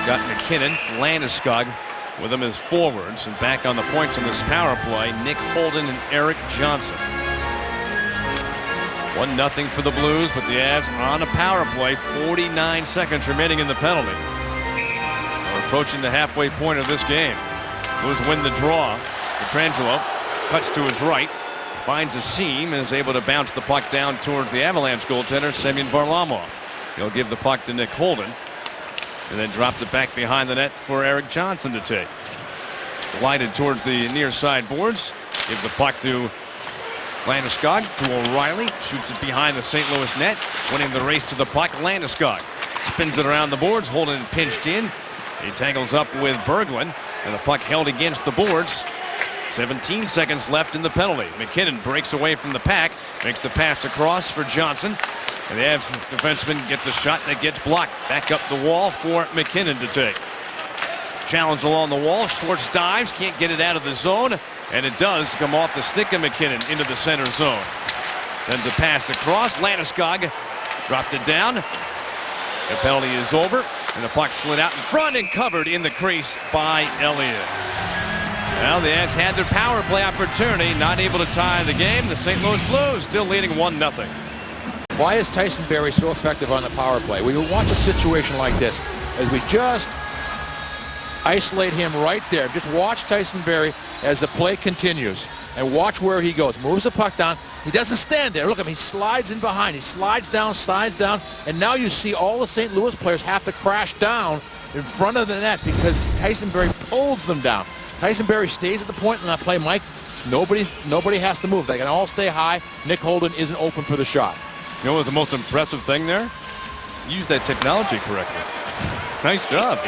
Got McKinnon, Landeskog with him as forwards, and back on the points in this power play, Nick Holden and Erik Johnson. 1-0 for the Blues, but the Avs on a power play. 49 seconds remaining in the penalty. We're approaching the halfway point of this game. Blues win the draw. Pietrangelo cuts to his right, finds a seam, and is able to bounce the puck down towards the Avalanche goaltender, Semyon Varlamov. He'll give the puck to Nick Holden, and then drops it back behind the net for Erik Johnson to take. Glided towards the near side boards. Gives the puck to Landeskog, to O'Reilly. Shoots it behind the St. Louis net. Winning the race to the puck, Landeskog. Spins it around the boards. Holden pinched in. He tangles up with Berglund, and the puck held against the boards. 17 seconds left in the penalty. McKinnon breaks away from the pack. Makes the pass across for Johnson. And the Avs defenseman gets a shot that gets blocked. Back up the wall for McKinnon to take. Challenge along the wall. Schwartz dives. Can't get it out of the zone. And it does come off the stick of McKinnon into the center zone. Sends a pass across. Landeskog dropped it down. The penalty is over. And the puck slid out in front and covered in the crease by Elliott. Well, the Avs had their power play opportunity. Not able to tie the game. The St. Louis Blues still leading 1-0. Why is Tyson Barrie so effective on the power play? We watch a situation like this as we just isolate him right there. Just watch Tyson Barrie as the play continues and watch where he goes. Moves the puck down. He doesn't stand there. Look at him. He slides in behind. He slides down, and now you see all the St. Louis players have to crash down in front of the net because Tyson Barrie pulls them down. Tyson Barrie stays at the point in that play, Mike. Nobody has to move. They can all stay high. Nick Holden isn't open for the shot. You know what's the most impressive thing there? Use that technology correctly. Nice job.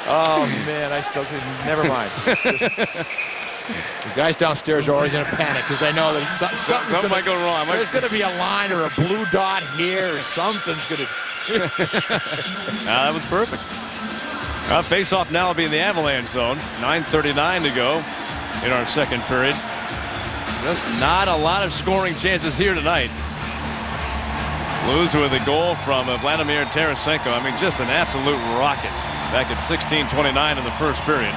Oh, man, I still couldn't. Never mind. It's just, the guys downstairs are always in a panic because they know that something might go wrong. There's going to be a line or a blue dot here or something's going to... That was perfect. Face-off now will be in the Avalanche zone. 9:39 to go in our second period. Just not a lot of scoring chances here tonight. Blues with a goal from Vladimir Tarasenko. I mean, just an absolute rocket back at 16:29 in the first period.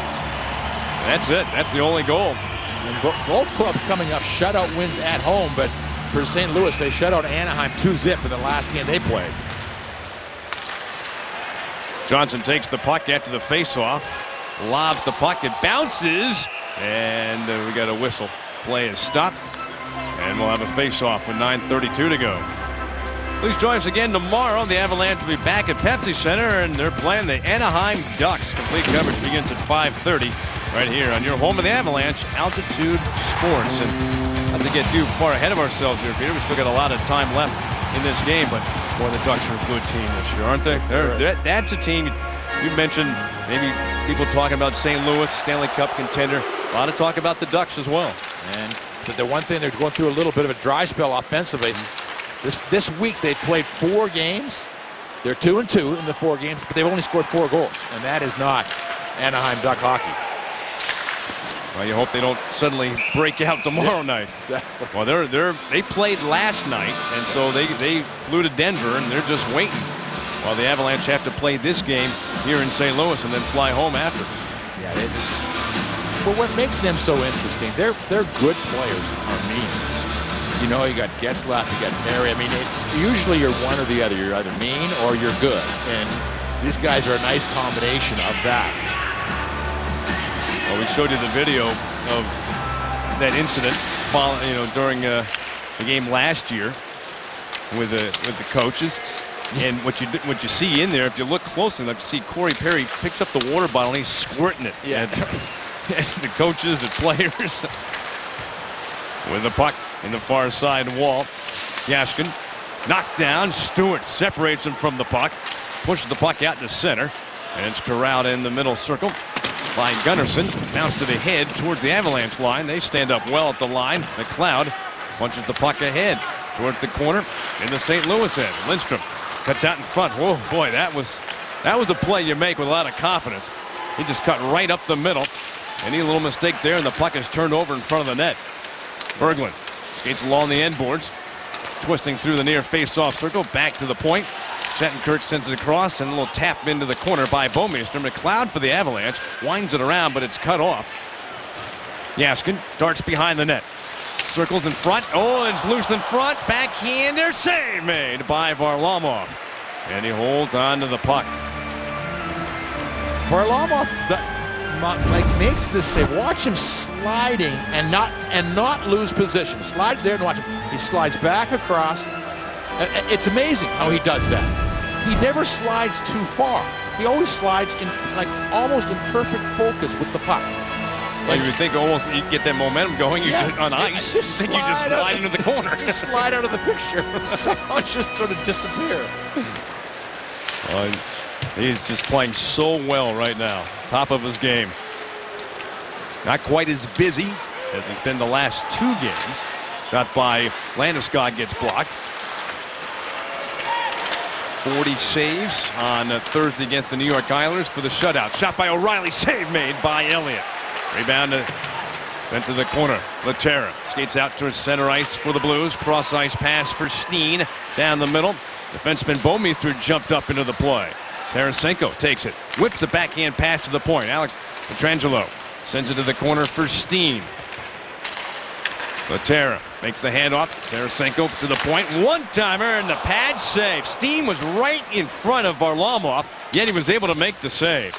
That's it. That's the only goal. And both clubs coming up shutout wins at home, but for St. Louis, they shut out Anaheim 2-0 in the last game they played. Johnson takes the puck after the face-off. Lobs the puck. It bounces, and we got a whistle. Play is stopped, and we'll have a face-off with 9:32 to go. Please join us again tomorrow. The Avalanche will be back at Pepsi Center, and they're playing the Anaheim Ducks. Complete coverage begins at 5:30 right here on your home of the Avalanche, Altitude Sports. And not to get too far ahead of ourselves here, Peter, we still got a lot of time left in this game, but boy, the Ducks are a good team this year, aren't they? That's a team. You mentioned maybe people talking about St. Louis, Stanley Cup contender. A lot of talk about the Ducks as well. And the one thing, they're going through a little bit of a dry spell offensively. This week they played 4 games. They're 2-2 in the 4 games, but they've only scored 4 goals, and that is not Anaheim Duck hockey. Well, you hope they don't suddenly break out tomorrow night. Exactly. Well, they played last night, and so they flew to Denver, and they're just waiting. While the Avalanche have to play this game here in St. Louis and then fly home after. Yeah. But what makes them so interesting, they're good players are mean. You know, you got Getzlaf, you got Perry. I mean, it's usually you're one or the other. You're either mean or you're good. And these guys are a nice combination of that. Well, we showed you the video of that incident, during the game last year with the coaches. And what you see in there, if you look closely enough, you see Corey Perry picks up the water bottle and he's squirting it. Yeah. At the coaches and players. With the puck in the far side wall. Gaskin knocked down. Stewart separates him from the puck. Pushes the puck out to center. And it's corralled in the middle circle by Gunnarsson. Bounce to the head towards the Avalanche line. They stand up well at the line. McLeod punches the puck ahead towards the corner in the St. Louis end. Lindstrom cuts out in front. Whoa, boy, that was That was a play you make with a lot of confidence. He just cut right up the middle. Any little mistake there, and the puck is turned over in front of the net. Berglund skates along the end boards, twisting through the near face-off circle, back to the point. Shattenkirk sends it across, and a little tap into the corner by Bouwmeester. McLeod for the Avalanche winds it around, but it's cut off. Jaskin darts behind the net. Circles in front. Oh, it's loose in front. Backhander save made by Varlamov. And he holds on to the puck. Varlamov makes this save. Watch him sliding and not lose position. Slides there and watch him. He slides back across. It's amazing how he does that. He never slides too far. He always slides in almost in perfect focus with the puck. Well, you would think almost you get that momentum going. You get on ice, then you just slide into the corner. Just slide out of the picture. Somehow just sort of disappear. He's just playing so well right now. Top of his game. Not quite as busy as he's been the last 2 games. Shot by Landeskog gets blocked. 40 saves on Thursday against the New York Islanders for the shutout. Shot by O'Reilly. Save made by Elliott. Rebound sent to the corner. Laterra skates out towards center ice for the Blues. Cross ice pass for Steen down the middle. Defenseman Bouwmeester jumped up into the play. Tarasenko takes it. Whips a backhand pass to the point. Alex Pietrangelo sends it to the corner for Steen. Laterra makes the handoff. Tarasenko to the point. One-timer and the pad save. Steen was right in front of Varlamov, yet he was able to make the save.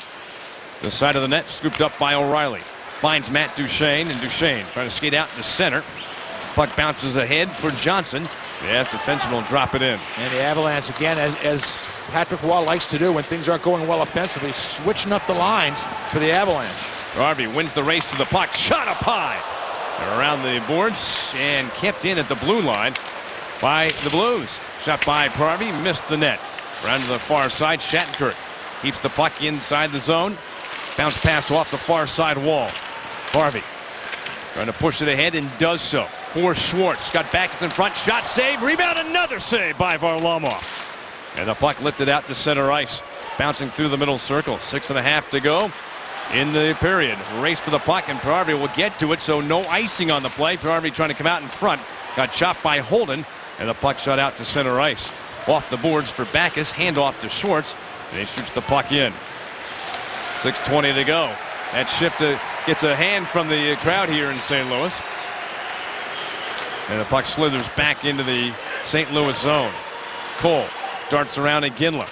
The side of the net scooped up by O'Reilly. Finds Matt Duchene, and Duchene trying to skate out in the center. Puck bounces ahead for Johnson. The defenseman will drop it in. And the Avalanche, again, as Patrick Waugh likes to do when things aren't going well offensively, switching up the lines for the Avalanche. Harvey wins the race to the puck. Shot up high. They're around the boards and kept in at the blue line by the Blues. Shot by Harvey, missed the net. Around to the far side, Shattenkirk keeps the puck inside the zone. Bounce pass off the far side wall. Harvey trying to push it ahead and does so. For Schwartz. Got back in front. Shot save. Rebound. Another save by Varlamov. And the puck lifted out to center ice. Bouncing through the middle circle. 6.5 to go in the period. Race for the puck, and Harvey will get to it, so no icing on the play. Harvey trying to come out in front. Got chopped by Holden, and the puck shot out to center ice. Off the boards for Backes. Handoff to Schwartz, and he shoots the puck in. 6:20 to go. That shift gets a hand from the crowd here in St. Louis. And the puck slithers back into the St. Louis zone. Cole darts around at Ginla.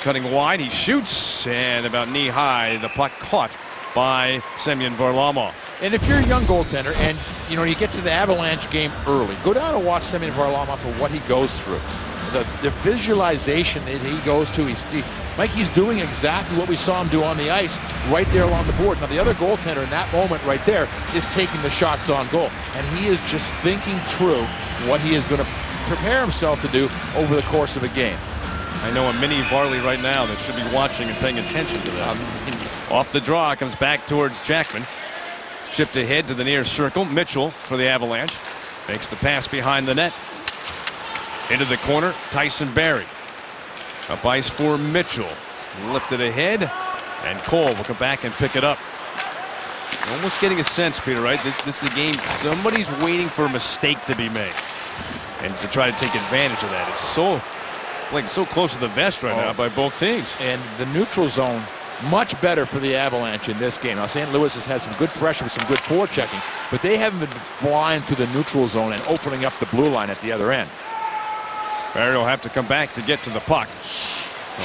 Cutting wide, he shoots, and about knee high, the puck caught by Semyon Varlamov. And if you're a young goaltender and you get to the Avalanche game early, go down and watch Semyon Varlamov for what he goes through. The visualization that he goes to, he's doing exactly what we saw him do on the ice right there along the board. Now the other goaltender in that moment right there is taking the shots on goal, and he is just thinking through what he is going to prepare himself to do over the course of a game. I know a mini Varley right now that should be watching and paying attention to that. Off the draw, comes back towards Jackman. Chipped ahead to the near circle. Mitchell for the Avalanche. Makes the pass behind the net. Into the corner, Tyson Barrie. Up ice for Mitchell. Lifted ahead, and Cole will come back and pick it up. Almost getting a sense, Peter, right? This is a game, somebody's waiting for a mistake to be made. And to try to take advantage of that. It's so close to the vest right now by both teams. And the neutral zone, much better for the Avalanche in this game. Now, St. Louis has had some good pressure with some good forechecking, but they haven't been flying through the neutral zone and opening up the blue line at the other end. Barrie will have to come back to get to the puck.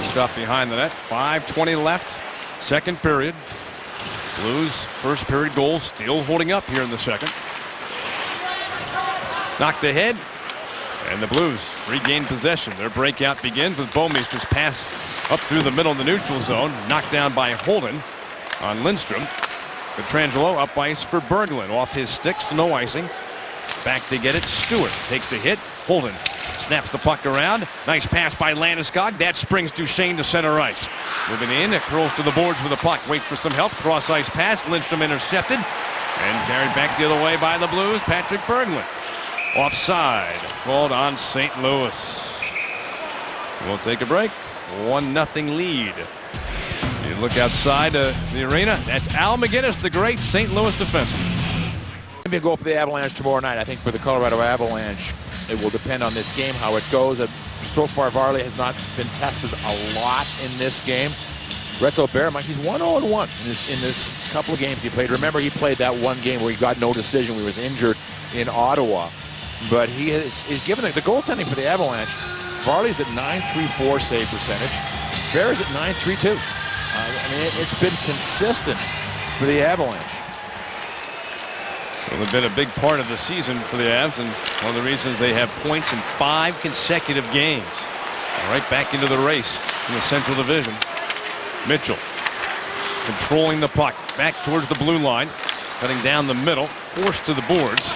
Stop behind the net. 5:20 left. Second period. Blues first period goal still holding up here in the second. Knocked ahead. And the Blues regain possession. Their breakout begins with Bouwmeester's pass up through the middle of the neutral zone. Knocked down by Holden on Lindstrom. Pietrangelo up ice for Berglund. Off his sticks, no icing. Back to get it. Stewart takes a hit. Holden snaps the puck around. Nice pass by Landeskog. That springs Duchene to center ice. Moving in, it curls to the boards with the puck. Wait for some help. Cross ice pass. Lindstrom intercepted. And carried back the other way by the Blues. Patrick Berglund. Offside called on St. Louis. We'll take a break. 1-0 lead You look outside the arena. That's Al MacInnis, the great St. Louis defenseman. Maybe go for the Avalanche tomorrow night. I think for the Colorado Avalanche, it will depend on this game, how it goes. So far, Varley has not been tested a lot in this game. Reto Berra, Mike, he's 1-0-1 in this couple of games he played. Remember, he played that one game where he got no decision. He was injured in Ottawa. But he's given the goaltending for the Avalanche. Varley's at .934 save percentage. Berra's at .932. I mean, it's been consistent for the Avalanche. Well, they've been a big part of the season for the Avs, and one of the reasons they have points in 5 consecutive games. Right back into the race in the Central Division. Mitchell controlling the puck back towards the blue line, cutting down the middle, forced to the boards,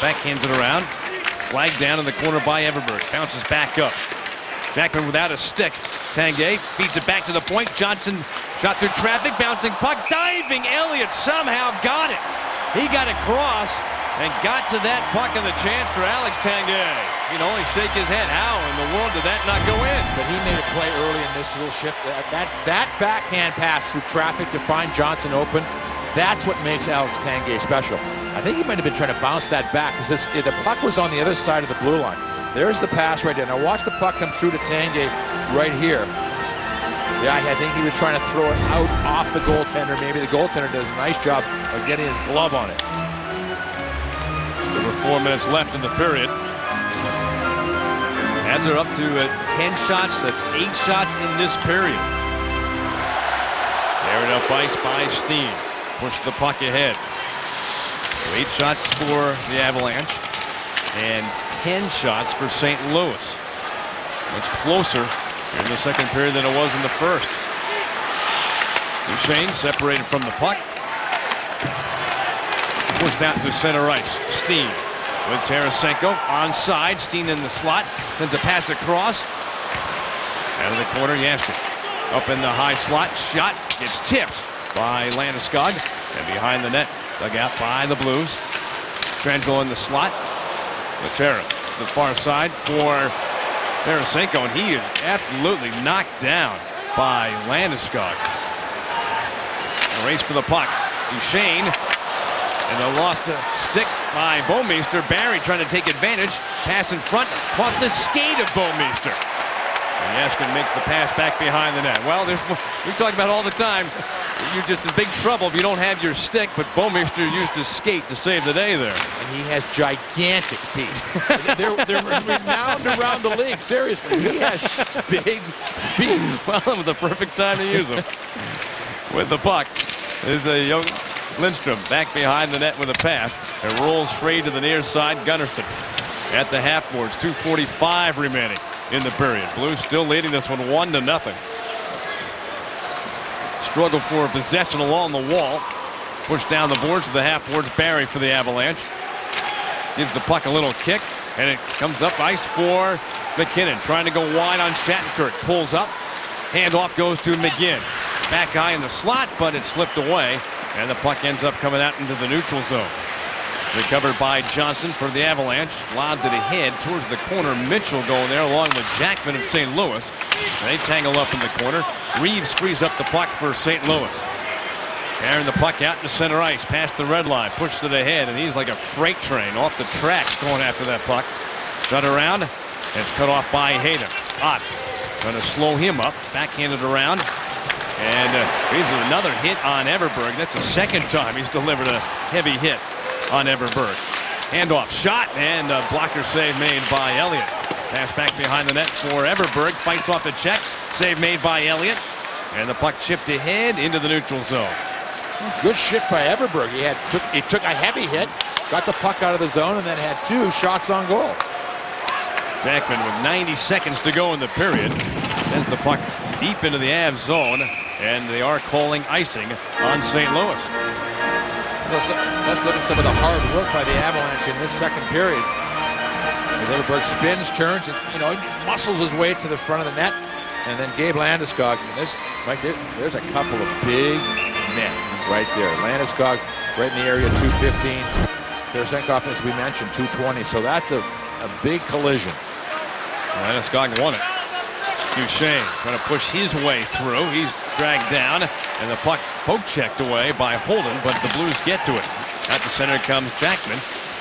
backhands it around, flagged down in the corner by Everberg, bounces back up. Jackman without a stick. Tanguay feeds it back to the point. Johnson shot through traffic, bouncing puck, diving. Elliott somehow got it. He got across and got to that puck, and the chance for Alex Tanguay. You can only shake his head. How in the world did that not go in? But he made a play early in this little shift. That backhand pass through traffic to find Johnson open, that's what makes Alex Tanguay special. I think he might have been trying to bounce that back because the puck was on the other side of the blue line. There's the pass right there. Now watch the puck come through to Tanguay right here. Yeah, I think he was trying to throw it out off the goaltender. Maybe the goaltender does a nice job of getting his glove on it. There were 4 minutes left in the period. Avs are up to 10 shots. That's 8 shots in this period. Carried up ice by Steen. Push the puck ahead. 8 shots for the Avalanche and 10 shots for St. Louis. Much closer in the second period than it was in the first. Duchesne separated from the puck. Pushed out to center ice. Steen with Tarasenko onside. Steen in the slot. Sends a pass across. Out of the corner, Yashin. Up in the high slot. Shot gets tipped by Landeskog. And behind the net. Dug out by the Blues. Trangelo in the slot. Matera to the far side for Tarasenko, and he is absolutely knocked down by Landeskog. A race for the puck. Duchesne, and a lost stick by Bouwmeester. Barry trying to take advantage. Pass in front, caught the skate of Bouwmeester. And Yaskin makes the pass back behind the net. Well, we talk about it all the time. You're just in big trouble if you don't have your stick, but Bouwmeester used his skate to save the day there. And he has gigantic feet. they're renowned around the league. Seriously, he has big feet. Well, it was the perfect time to use them. With the puck is a young Lindstrom back behind the net with a pass. It rolls free to the near side. Gunnarsson at the half boards. 2:45 remaining in the period. Blues still leading this one 1-0. Struggle for possession along the wall. Pushed down the boards to the half boards. Barry for the Avalanche. Gives the puck a little kick, and it comes up ice for McKinnon. Trying to go wide on Shattenkirk. Pulls up. Handoff goes to McGinn. Back guy in the slot, but it slipped away, and the puck ends up coming out into the neutral zone. Recovered by Johnson for the Avalanche. Lobbed it ahead towards the corner. Mitchell going there along with Jackman of St. Louis. They tangle up in the corner. Reeves frees up the puck for St. Louis. Carrying the puck out to center ice, past the red line, pushes it ahead, and he's like a freight train off the tracks going after that puck. Shut around, and it's cut off by Hayden. Ott trying to slow him up, backhanded around, and here's another hit on Everberg. That's the second time he's delivered a heavy hit on Everberg. Handoff, shot, and a blocker save made by Elliott. Pass back behind the net for Everberg. Fights off a check. Save made by Elliott. And the puck chipped ahead into the neutral zone. Good shit by Everberg. He took a heavy hit, got the puck out of the zone, and then had 2 shots on goal. Jackman with 90 seconds to go in the period. Sends the puck deep into the Avs zone, and they are calling icing on St. Louis. Let's look at some of the hard work by the Avalanche in this second period. As Everberg spins, turns, and he muscles his way to the front of the net. And then Gabe Landeskog. There's a couple of big men right there. Landeskog right in the area, 215. Tarasenko, as we mentioned, 220. So that's a big collision. Landeskog won it. Duchesne trying to push his way through. He's dragged down, and the puck poke checked away by Holden, but the Blues get to it. At the center comes Jackman.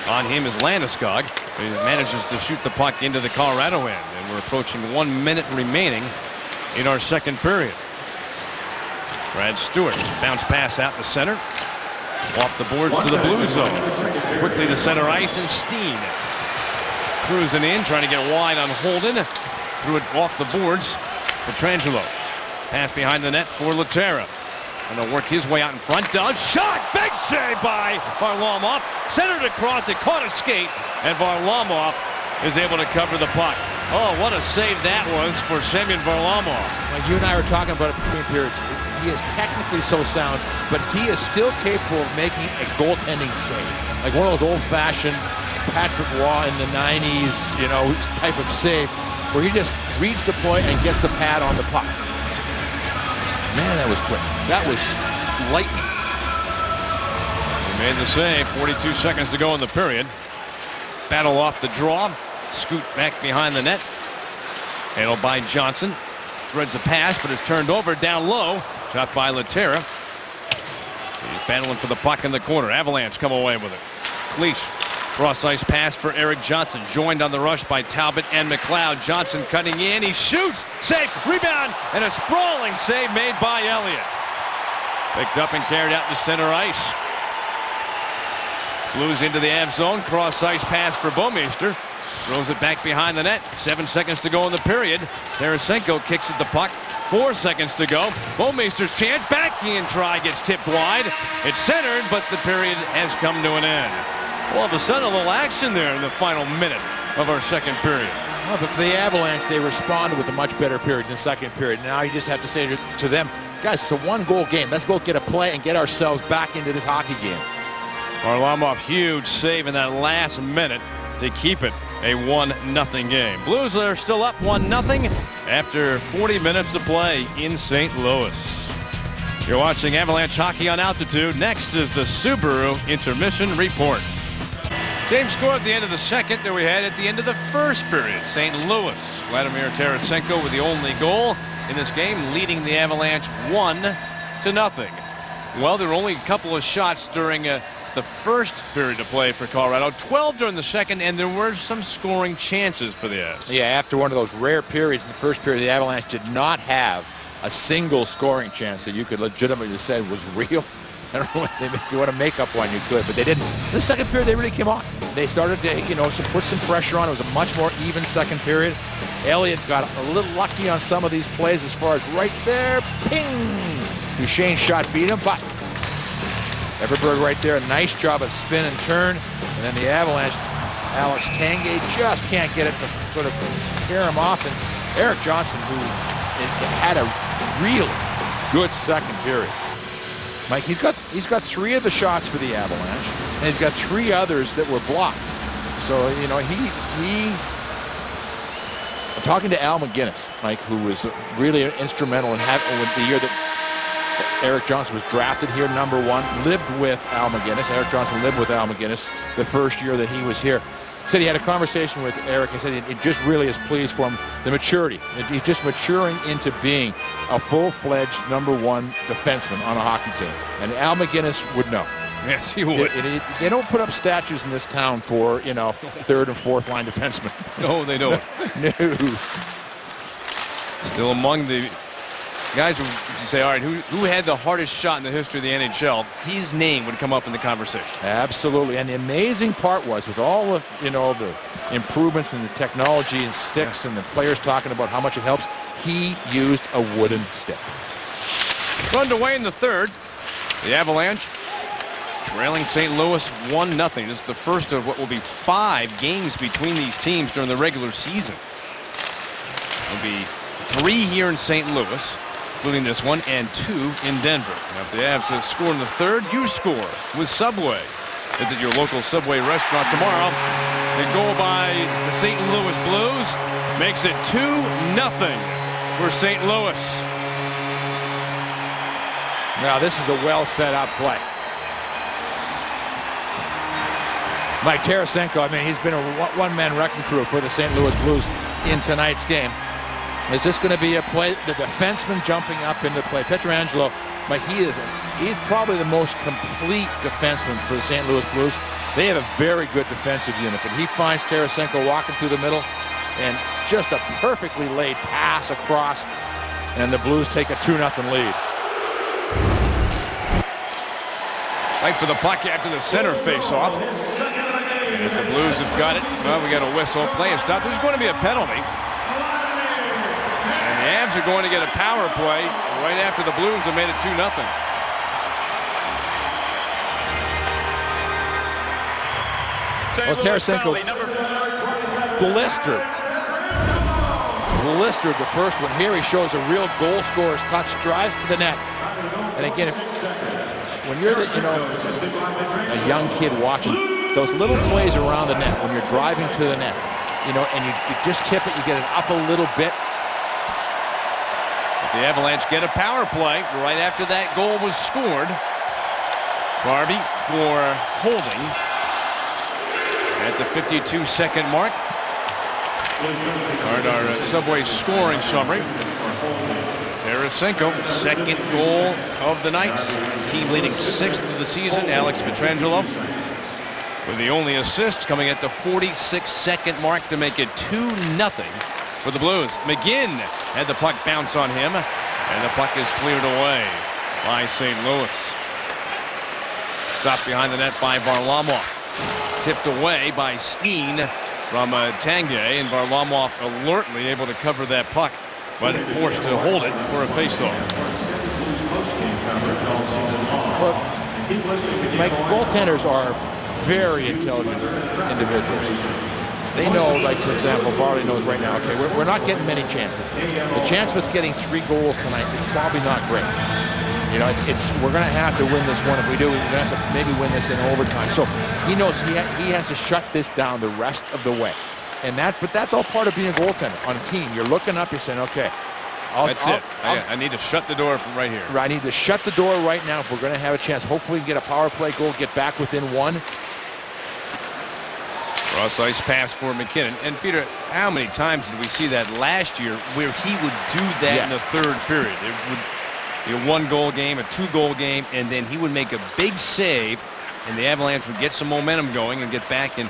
On him is Landeskog. He manages to shoot the puck into the Colorado end, and we're approaching 1 minute remaining in our second period. Brad Stewart, bounce pass out to center. Off the boards to the blue zone. Quickly to center ice, and Steen cruising in, trying to get wide on Holden. Threw it off the boards. Pietrangelo. Pass behind the net for Laterra. And to work his way out in front. Does. Shot! Big save by Varlamov. Centered across. It caught a skate. And Varlamov is able to cover the puck. Oh, what a save that was for Semyon Varlamov. Like you and I were talking about it between periods. He is technically so sound, but he is still capable of making a goaltending save. Like one of those old-fashioned Patrick Waugh in the 90s, type of save, where he just reads the play and gets the pad on the puck. Man, that was quick. That was lightning. He made the save. 42 seconds to go in the period. Battle off the draw. Scoot back behind the net. Handled by Johnson. Threads a pass, but it's turned over down low. Shot by Laterra. He's battling for the puck in the corner. Avalanche come away with it. Cleach. Cross ice pass for Eric Johnson. Joined on the rush by Talbot and McLeod. Johnson cutting in. He shoots. Save. Rebound. And a sprawling save made by Elliott. Picked up and carried out to center ice. Blues into the Av zone. Cross ice pass for Bouwmeester. Throws it back behind the net. 7 seconds to go in the period. Tarasenko kicks at the puck. 4 seconds to go. Bouwmeester's chance. Backhand try gets tipped wide. It's centered, but the period has come to an end. All of a sudden, a little action there in the final minute of our second period. Well, but for the Avalanche, they responded with a much better period in the second period. Now you just have to say to them, guys, it's a one-goal game. Let's go get a play and get ourselves back into this hockey game. Varlamov, huge save in that last minute to keep it a 1-0 game. Blues are still up 1-0 after 40 minutes of play in St. Louis. You're watching Avalanche Hockey on Altitude. Next is the Subaru Intermission Report. Same score at the end of the second that we had at the end of the first period. St. Louis, Vladimir Tarasenko with the only goal in this game, leading the Avalanche 1-0. Well, there were only a couple of shots during the first period of play for Colorado, 12 during the second, and there were some scoring chances for the Avs. Yeah, after one of those rare periods in the first period, the Avalanche did not have a single scoring chance that you could legitimately say was real. I don't know if you want to make up one, you could, but they didn't. In the second period, they really came on. They started to, put some pressure on. It was a much more even second period. Elliott got a little lucky on some of these plays as far as right there, ping! Duchesne shot beat him, but Everberg right there, a nice job of spin and turn. And then the Avalanche, Alex Tanguay just can't get it to sort of tear him off. And Eric Johnson, who had a really good second period. Mike, he's got 3 of the shots for the Avalanche, and he's got 3 others that were blocked. So, he talking to Al McGinnis, Mike, who was really instrumental in the year that Eric Johnson was drafted here, number 1, lived with Al McGinnis. Eric Johnson lived with Al McGinnis the first year that he was here. Said he had a conversation with Eric and said it just really is pleased for him, the maturity. He's just maturing into being a full-fledged number 1 defenseman on a hockey team. And Al McGinnis would know. Yes, he would. They don't put up statues in this town for, 3rd and 4th line defensemen. No, they don't. No. Still among the guys who you say, all right, who had the hardest shot in the history of the NHL, his name would come up in the conversation. Absolutely. And the amazing part was, with all of, the improvements in the technology and sticks and the players talking about how much it helps, he used a wooden stick. Underway in the third. The Avalanche trailing St. Louis 1-0. This is the first of what will be 5 games between these teams during the regular season. There'll be 3 here in St. Louis, including this one, and 2 in Denver. Now, if the Avs have scored in the third, you score with Subway. Visit your local Subway restaurant tomorrow. The goal by the St. Louis Blues makes it 2-0 for St. Louis. Now, this is a well set up play. Mike Tarasenko, he's been a one-man wrecking crew for the St. Louis Blues in tonight's game. Is this going to be a play? The defenseman jumping up into play. Pietrangelo, he's probably the most complete defenseman for the St. Louis Blues. They have a very good defensive unit, but he finds Tarasenko walking through the middle, and just a perfectly laid pass across, and the Blues take a 2-0 lead. Fight for the puck after the center face-off. And if the Blues have got it, well, we got a whistle. Play and stop. There's going to be a penalty. And the Avs are going to get a power play right after the Blues have made it 2-0. Well, Tarasenko blistered the first one. Here he shows a real goal scorer's touch, drives to the net. And again, when you're a young kid watching, those little plays around the net, when you're driving to the net, and you just tip it, you get it up a little bit. The Avalanche get a power play right after that goal was scored. Barbie for holding at the 52-second mark. Our Subway scoring summary. Tarasenko, second goal of the night. Team leading 6th of the season. Alex Pietrangelo with the only assist, coming at the 46-second mark to make it 2-0 for the Blues. McGinn had the puck bounce on him, and the puck is cleared away by St. Louis. Stopped behind the net by Varlamov. Tipped away by Steen from Tanguay, and Varlamov alertly able to cover that puck, but forced to hold it for a faceoff. Well, my goaltenders are very intelligent individuals. They know, like, for example, Barley knows right now, okay, we're not getting many chances. The chance of us getting 3 goals tonight is probably not great. We're going to have to win this one. If we do, we're going to have to maybe win this in overtime. So he knows he has to shut this down the rest of the way. But that's all part of being a goaltender on a team. You're looking up, you're saying, okay, I need to shut the door from right here. I need to shut the door right now if we're going to have a chance. Hopefully we can get a power play goal, get back within 1. Cross ice pass for McKinnon. And Peter, how many times did we see that last year where he would do that in the third period? It would be a 1-goal game, a 2-goal game, and then he would make a big save, and the Avalanche would get some momentum going and get back and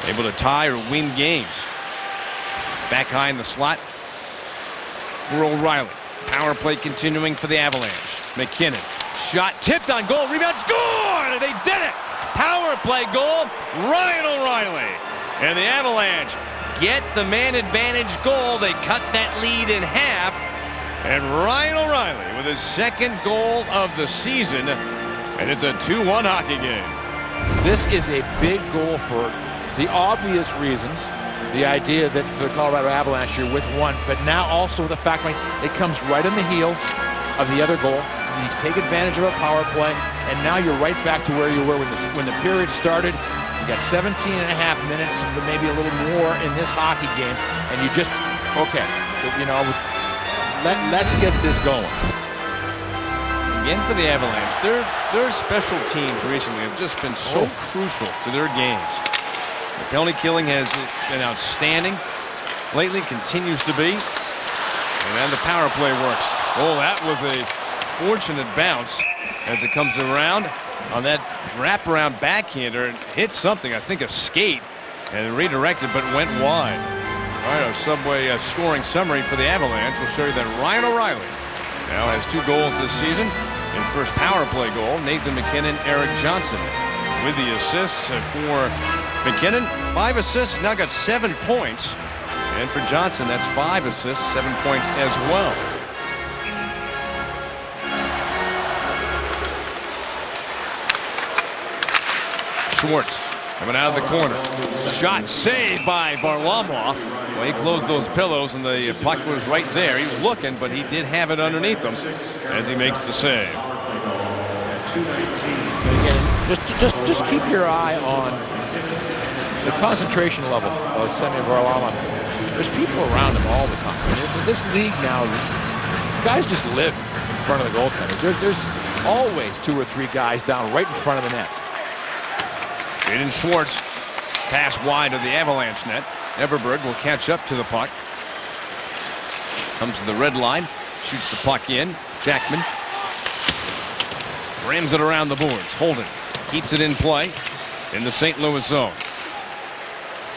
able to tie or win games. Back high in the slot for O'Reilly. Power play continuing for the Avalanche. McKinnon. Shot tipped on goal. Rebound scored! They did it! Power play goal. Ryan O'Reilly. And the Avalanche get the man advantage goal. They cut that lead in half. And Ryan O'Reilly with his second goal of the season. And it's a 2-1 hockey game. This is a big goal for the obvious reasons. The idea that for the Colorado Avalanche you're with 1, but now also the fact that it comes right on the heels of the other goal. You take advantage of a power play, and now you're right back to where you were when the period started. You got 17 and a half minutes, maybe a little more in this hockey game, and you just, okay, let's get this going. Again for the Avalanche, their special teams recently have just been so crucial to their games. The penalty killing has been outstanding lately, continues to be. And then the power play works. Oh, that was a fortunate bounce as it comes around on that wraparound backhander and hit something, I think a skate, and redirected but went wide. All right, our Subway scoring summary for the Avalanche will show you that Ryan O'Reilly now has 2 goals this season. His first power play goal, Nathan McKinnon, Eric Johnson with the assists for McKinnon. 5 assists, now got 7 points. And for Johnson, that's 5 assists, 7 points as well. Schwartz coming out of the corner. Shot saved by Varlamov. Well, he closed those pillows and the puck was right there. He was looking, but he did have it underneath him as he makes the save. Again, just keep your eye on the concentration level of Semyon Varlamov. There's people around him all the time. In this league now, guys just live in front of the goaltenders. There's always 2 or 3 guys down right in front of the net. Jaden Schwartz pass wide of the Avalanche net. Everberg will catch up to the puck. Comes to the red line. Shoots the puck in. Jackman rams it around the boards. Holden keeps it in play in the St. Louis zone.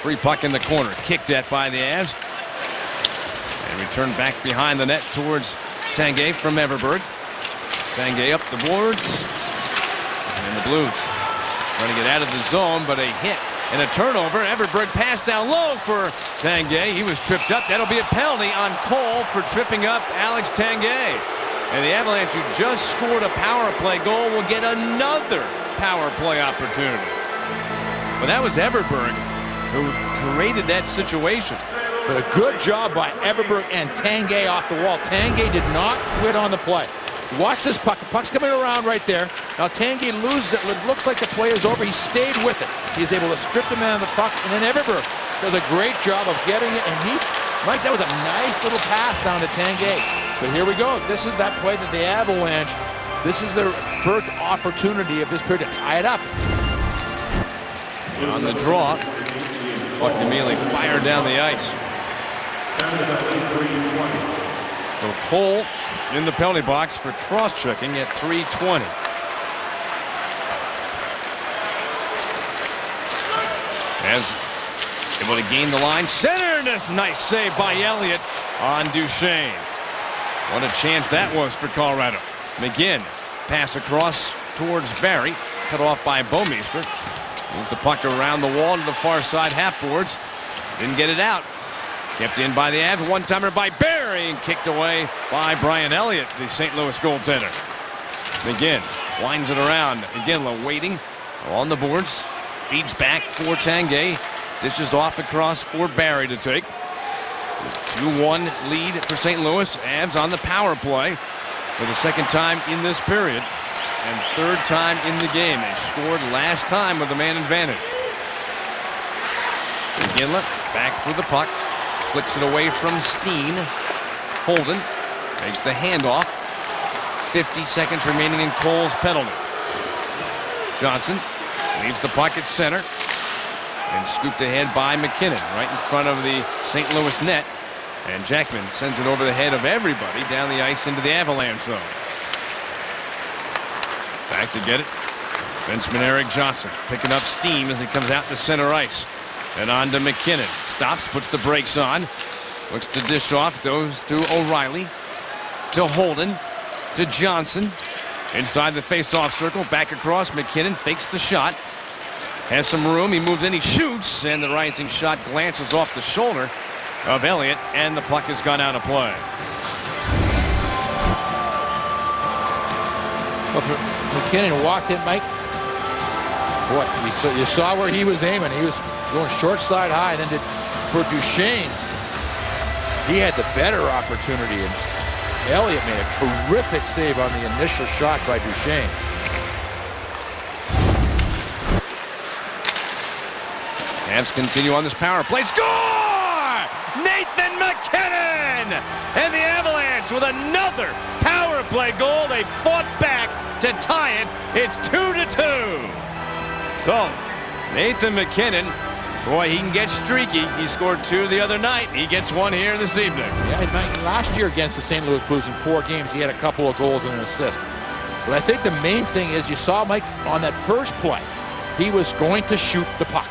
Free puck in the corner. Kicked at by the Avs. And returned back behind the net towards Tanguay from Everberg. Tanguay up the boards. And the Blues trying to get out of the zone, but a hit and a turnover. Everberg passed down low for Tanguay. He was tripped up. That'll be a penalty on Cole for tripping up Alex Tanguay. And the Avalanche, who just scored a power play goal, will get another power play opportunity. But that was Everberg who created that situation. But a good job by Everberg and Tanguay off the wall. Tanguay did not quit on the play. Watch this puck. The puck's coming around right there. Now Tanguay loses it. It looks like the play is over. He stayed with it. He's able to strip the man of the puck. And then Everberg does a great job of getting it. And Mike, that was a nice little pass down to Tanguay. But here we go. This is that play that the Avalanche, this is their first opportunity of this period to tie it up. On the draw, puck immediately fired down the ice. So Cole in the penalty box for cross-checking at 3:20. As able to gain the line. Center, this nice save by Elliott on Duchesne. What a chance that was for Colorado. McGinn pass across towards Barry. Cut off by Bouwmeester. Moves the puck around the wall to the far side half boards. Didn't get it out. Kept in by the Avs. One-timer by Barry and kicked away by Brian Elliott, the St. Louis goaltender. McGinn winds it around. Iginla waiting on the boards. Feeds back for Tanguay. Dishes off across for Barry to take. 2-1 lead for St. Louis. Avs on the power play for the second time in this period and third time in the game. They scored last time with a man advantage. Iginla back for the puck. Flicks it away from Steen. Holden makes the handoff. 50 seconds remaining in Cole's penalty. Johnson leaves the puck at center. And scooped ahead by McKinnon right in front of the St. Louis net. And Jackman sends it over the head of everybody down the ice into the Avalanche zone. Back to get it. Defenseman Eric Johnson picking up steam as he comes out to center ice. And on to McKinnon. Stops, puts the brakes on. Looks to dish off. Goes to O'Reilly. To Holden. To Johnson. Inside the face-off circle. Back across. McKinnon fakes the shot. Has some room. He moves in. He shoots. And the rising shot glances off the shoulder of Elliott. And the puck has gone out of play. Well, McKinnon walked in, Mike. What? You saw where he was aiming. He was going short side high. And then for Duchesne, he had the better opportunity. And Elliott made a terrific save on the initial shot by Duchesne. Avs continue on this power play. Score! Nathan McKinnon! And the Avalanche with another power play goal. They fought back to tie it. It's 2-2. So, Nathan McKinnon, boy, he can get streaky. He scored 2 the other night. He gets 1 here this evening. Yeah, last year against the St. Louis Blues in 4 games, he had a couple of goals and an assist. But I think the main thing is you saw Mike on that first play, he was going to shoot the puck.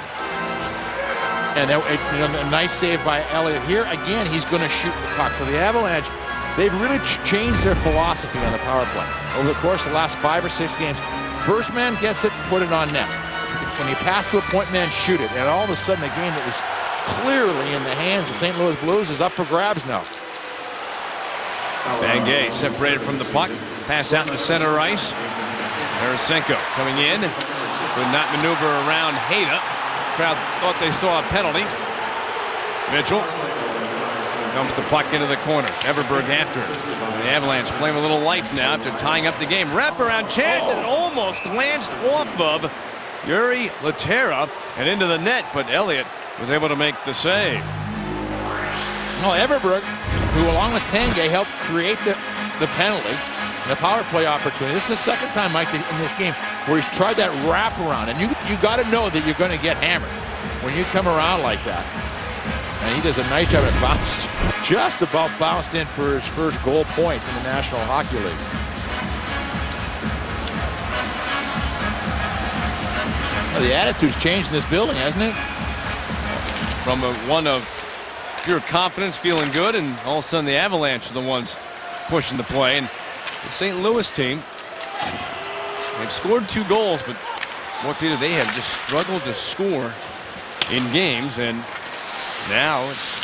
And a nice save by Elliott. Here again, he's going to shoot the puck. So the Avalanche, they've really changed their philosophy on the power play over the course of the last 5 or 6 games. First man gets it, put it on net. When you pass to a point man, shoot it. And all of a sudden, a game that was clearly in the hands of St. Louis Blues is up for grabs now. Tanguay separated from the puck, passed out into center ice. Tarasenko coming in, could not maneuver around Hayda. Crowd thought they saw a penalty. Mitchell dumps the puck into the corner. Everberg after it. The Avalanche playing a little life now after tying up the game. Wraparound chance and almost glanced off of Yuri Latera and into the net, but Elliott was able to make the save. Well, Everberg, who along with Tanguay helped create the penalty, the power play opportunity. This is the second time, Mike, in this game where he's tried that wraparound, and you got to know that you're going to get hammered when you come around like that. And he does a nice job. It bounced, just about bounced in for his first goal point in the National Hockey League. Well, the attitude's changed in this building, hasn't it? From one of pure confidence, feeling good, and all of a sudden the Avalanche are the ones pushing the play. And the St. Louis team, they've scored 2 goals, but boy, Peter, they have just struggled to score in games, and now it's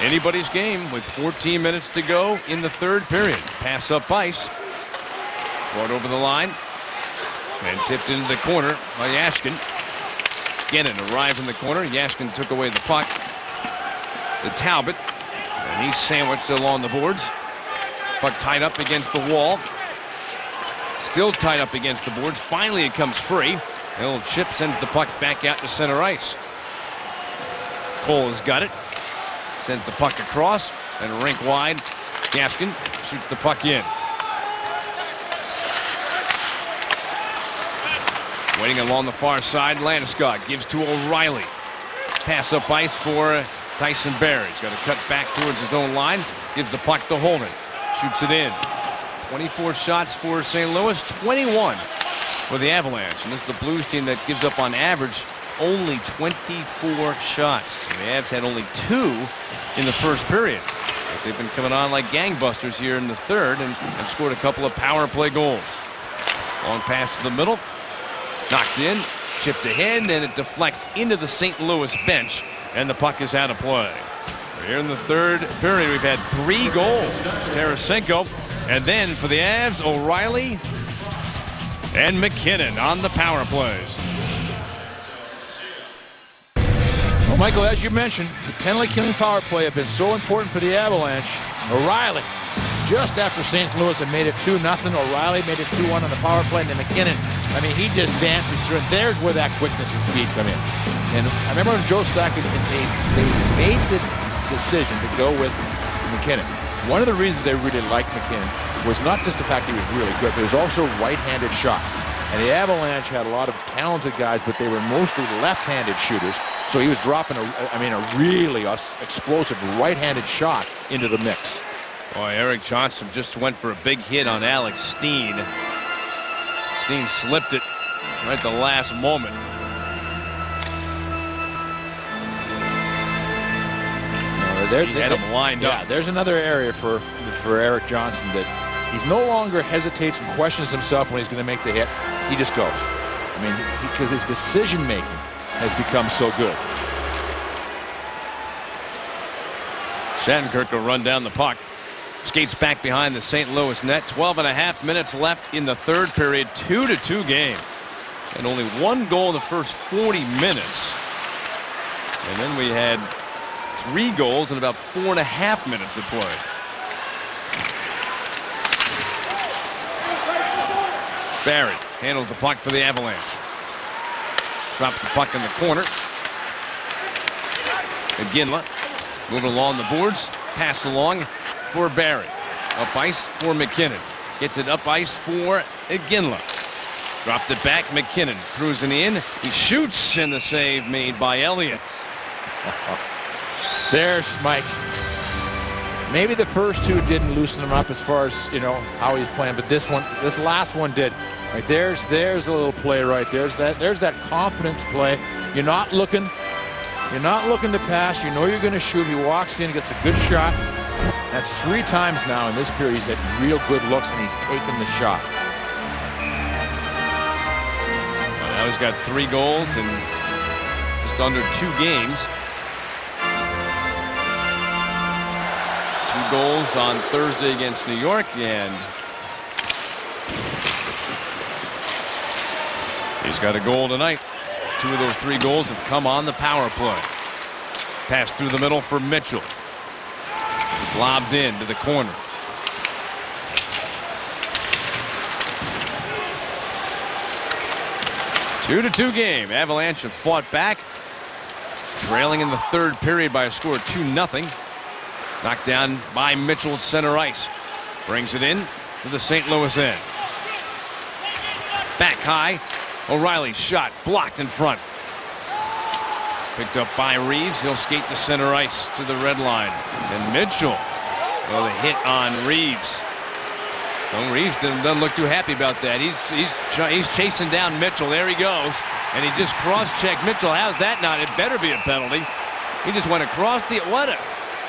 anybody's game with 14 minutes to go in the third period. Pass up ice, brought over the line, and tipped into the corner by Yashkin. Gannon arrived in the corner. Yashkin took away the puck to Talbot, and he's sandwiched along the boards. Puck tied up against the wall. Still tied up against the boards. Finally, it comes free. A little chip sends the puck back out to center ice. Cole has got it. Sends the puck across and rink wide. Gaskin shoots the puck in. Waiting along the far side, Landeskog gives to O'Reilly. Pass up ice for Tyson Barrie. He's got to cut back towards his own line. Gives the puck to Holden. Shoots it in. 24 shots for St. Louis, 21 for the Avalanche. And this is the Blues team that gives up on average only 24 shots. And the Avs had only 2 in the first period. But they've been coming on like gangbusters here in the third and have scored a couple of power play goals. Long pass to the middle. Knocked in, chipped ahead, and it deflects into the St. Louis bench, and the puck is out of play. Here in the third period, we've had 3 goals. Tarasenko, and then for the Avs, O'Reilly and McKinnon on the power plays. Well, Michael, as you mentioned, the penalty-killing power play have been so important for the Avalanche. O'Reilly, just after St. Louis had made it 2-0, O'Reilly made it 2-1 on the power play, and then McKinnon, I mean, he just dances through, and there's where that quickness and speed come in. And I remember when Joe Sakic, they made the decision to go with McKinnon. One of the reasons they really liked McKinnon was not just the fact he was really good, but it was also right-handed shot. And the Avalanche had a lot of talented guys, but they were mostly left-handed shooters. So he was dropping a really explosive right-handed shot into the mix. Boy, Eric Johnson just went for a big hit on Alex Steen. Steen slipped it right at the last moment. He had him lined up. Yeah, there's another area for Eric Johnson that he's no longer hesitates and questions himself when he's going to make the hit. He just goes. I mean, because his decision making has become so good. Shattenkirk will run down the puck. Skates back behind the St. Louis net. 12.5 minutes left in the third period. 2-2 game. And only 1 goal in the first 40 minutes. And then we had 3 goals in about 4.5 minutes of play. Barrie handles the puck for the Avalanche. Drops the puck in the corner. Iginla moving along the boards. Pass along for Barrie. Up ice for McKinnon. Gets it up ice for Iginla. Dropped it back. McKinnon cruising in. He shoots, and the save made by Elliott. There's Mike. Maybe the first 2 didn't loosen him up as far as, you know, how he's playing, but this last one did. Right there's a little play right there. There's that confidence play. You're not looking to pass. You know you're going to shoot. He walks in, gets a good shot. That's 3 times now in this period he's had real good looks, and he's taken the shot. Well, now he's got 3 goals in just under 2 games. 2 goals on Thursday against New York, and he's got a goal tonight. 2 of those 3 goals have come on the power play. Pass through the middle for Mitchell. Lobbed in to the corner. Two-2 game. Avalanche have fought back. Trailing in the third period by a score of 2-0. Knocked down by Mitchell center ice. Brings it in to the St. Louis end. Back high. O'Reilly's shot blocked in front. Picked up by Reeves. He'll skate to center ice to the red line. And Mitchell with a hit on Reeves. Well, Reeves doesn't look too happy about that. He's chasing down Mitchell. There he goes. And he just cross-checked Mitchell. How's that not? It better be a penalty. He just went across the...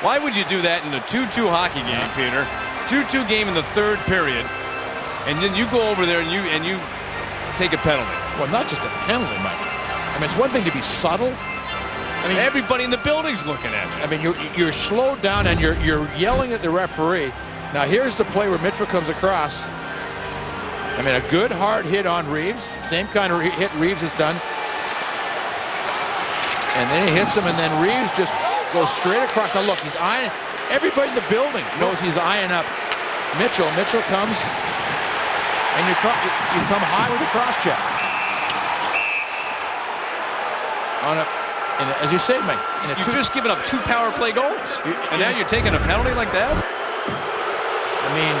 Why would you do that in a 2-2 hockey game, Peter? 2-2 game in the third period. And then you go over there and you take a penalty. Well, not just a penalty, Mike. I mean, it's one thing to be subtle. I mean, everybody in the building's looking at you. I mean, you're slowed down and you're yelling at the referee. Now here's the play where Mitchell comes across. I mean, a good hard hit on Reeves. Same kind of hit Reeves has done. And then he hits him, and then Reeves just goes straight across. Now look, he's eyeing. Everybody in the building knows he's eyeing up Mitchell. Mitchell comes, and you come high with a cross check. As you say, Mike, you've just given up 2 power play goals, and now you're taking a penalty like that? I mean,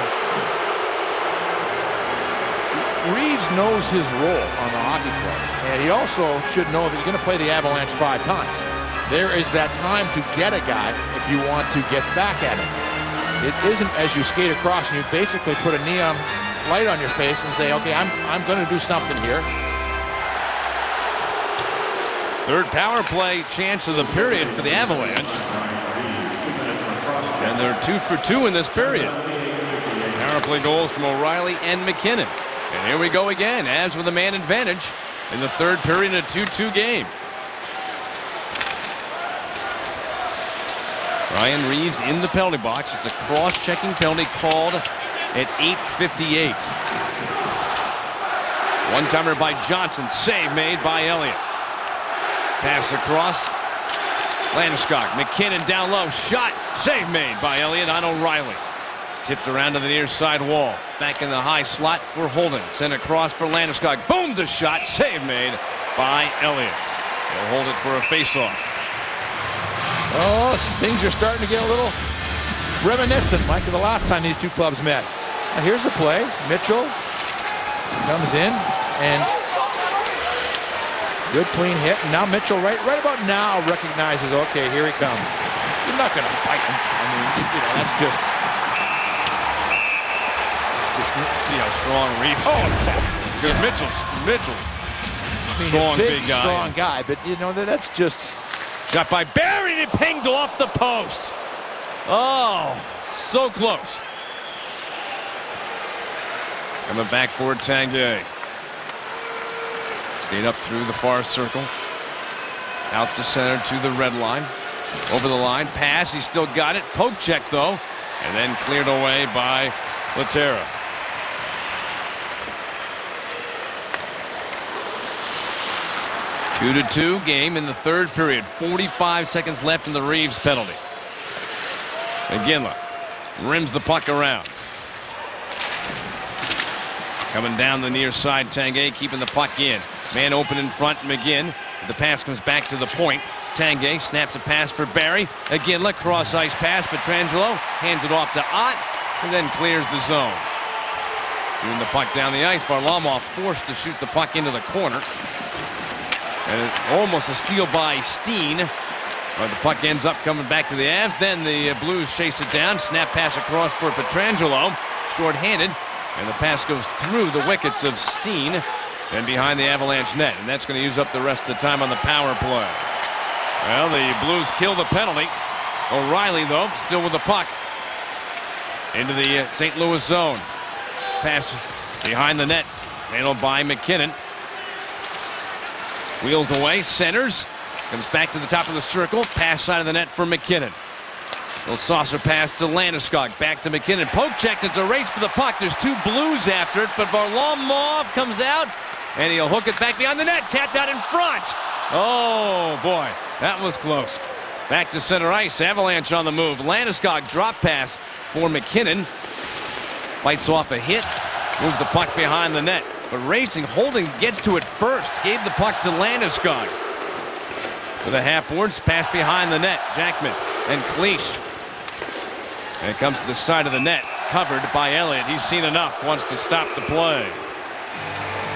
Reeves knows his role on the hockey floor, and he also should know that you're going to play the Avalanche 5 times. There is that time to get a guy if you want to get back at him. It isn't as you skate across and you basically put a neon light on your face and say, okay, I'm going to do something here. Third power play chance of the period for the Avalanche. And they're 2 for 2 in this period. Power play goals from O'Reilly and McKinnon. And here we go again. Avs with a man advantage in the third period in a 2-2 game. Ryan Reeves in the penalty box. It's a cross-checking penalty called at 8:58. One-timer by Johnson. Save made by Elliott. Pass across. Landeskog. McKinnon down low. Shot. Save made by Elliott on O'Reilly. Tipped around to the near side wall. Back in the high slot for Holden. Sent across for Landeskog. Boom, the shot. Save made by Elliott. They'll hold it for a face-off. Oh, things are starting to get a little reminiscent, Mike, of the last time these two clubs met. Now here's the play. Mitchell comes in and good clean hit. And now Mitchell right about now recognizes, okay, here he comes. You're not going to fight him. I mean, that's just... See how strong Reeves is. Oh, yeah. Mitchell's strong, big guy. Strong guy, but that's just... Shot by Barry, and it pinged off the post. Oh, so close. Coming back for Tanguay. Skate up through the far circle. Out to center to the red line. Over the line, pass, he's still got it. Poke check, though, and then cleared away by Laterra. Two to 2 game in the third period. 45 seconds left in the Reeves penalty. McGinley rims the puck around. Coming down the near side, Tanguay keeping the puck in. Man open in front, McGinn. The pass comes back to the point. Tanguay snaps a pass for Barry. Again, cross ice pass. Pietrangelo hands it off to Ott and then clears the zone. Shooting the puck down the ice. Varlamov forced to shoot the puck into the corner. And it's almost a steal by Steen. But the puck ends up coming back to the Avs. Then the Blues chase it down. Snap pass across for Pietrangelo. Short-handed. And the pass goes through the wickets of Steen and behind the Avalanche net. And that's going to use up the rest of the time on the power play. Well, the Blues kill the penalty. O'Reilly, though, still with the puck. Into the St. Louis zone. Pass behind the net. Handled by McKinnon. Wheels away, centers. Comes back to the top of the circle. Pass side of the net for McKinnon. Little saucer pass to Landeskog. Back to McKinnon. Poke check. It's a race for the puck. There's 2 Blues after it, but Varlamov comes out, and he'll hook it back behind the net. Tapped out in front. Oh, boy. That was close. Back to center ice. Avalanche on the move. Landeskog drop pass for McKinnon. Fights off a hit. Moves the puck behind the net. But racing, Holding gets to it first. Gave the puck to Landeskog. With a half boards, pass behind the net. Jackman and Cleach. And it comes to the side of the net. Covered by Elliott. He's seen enough. Wants to stop the play.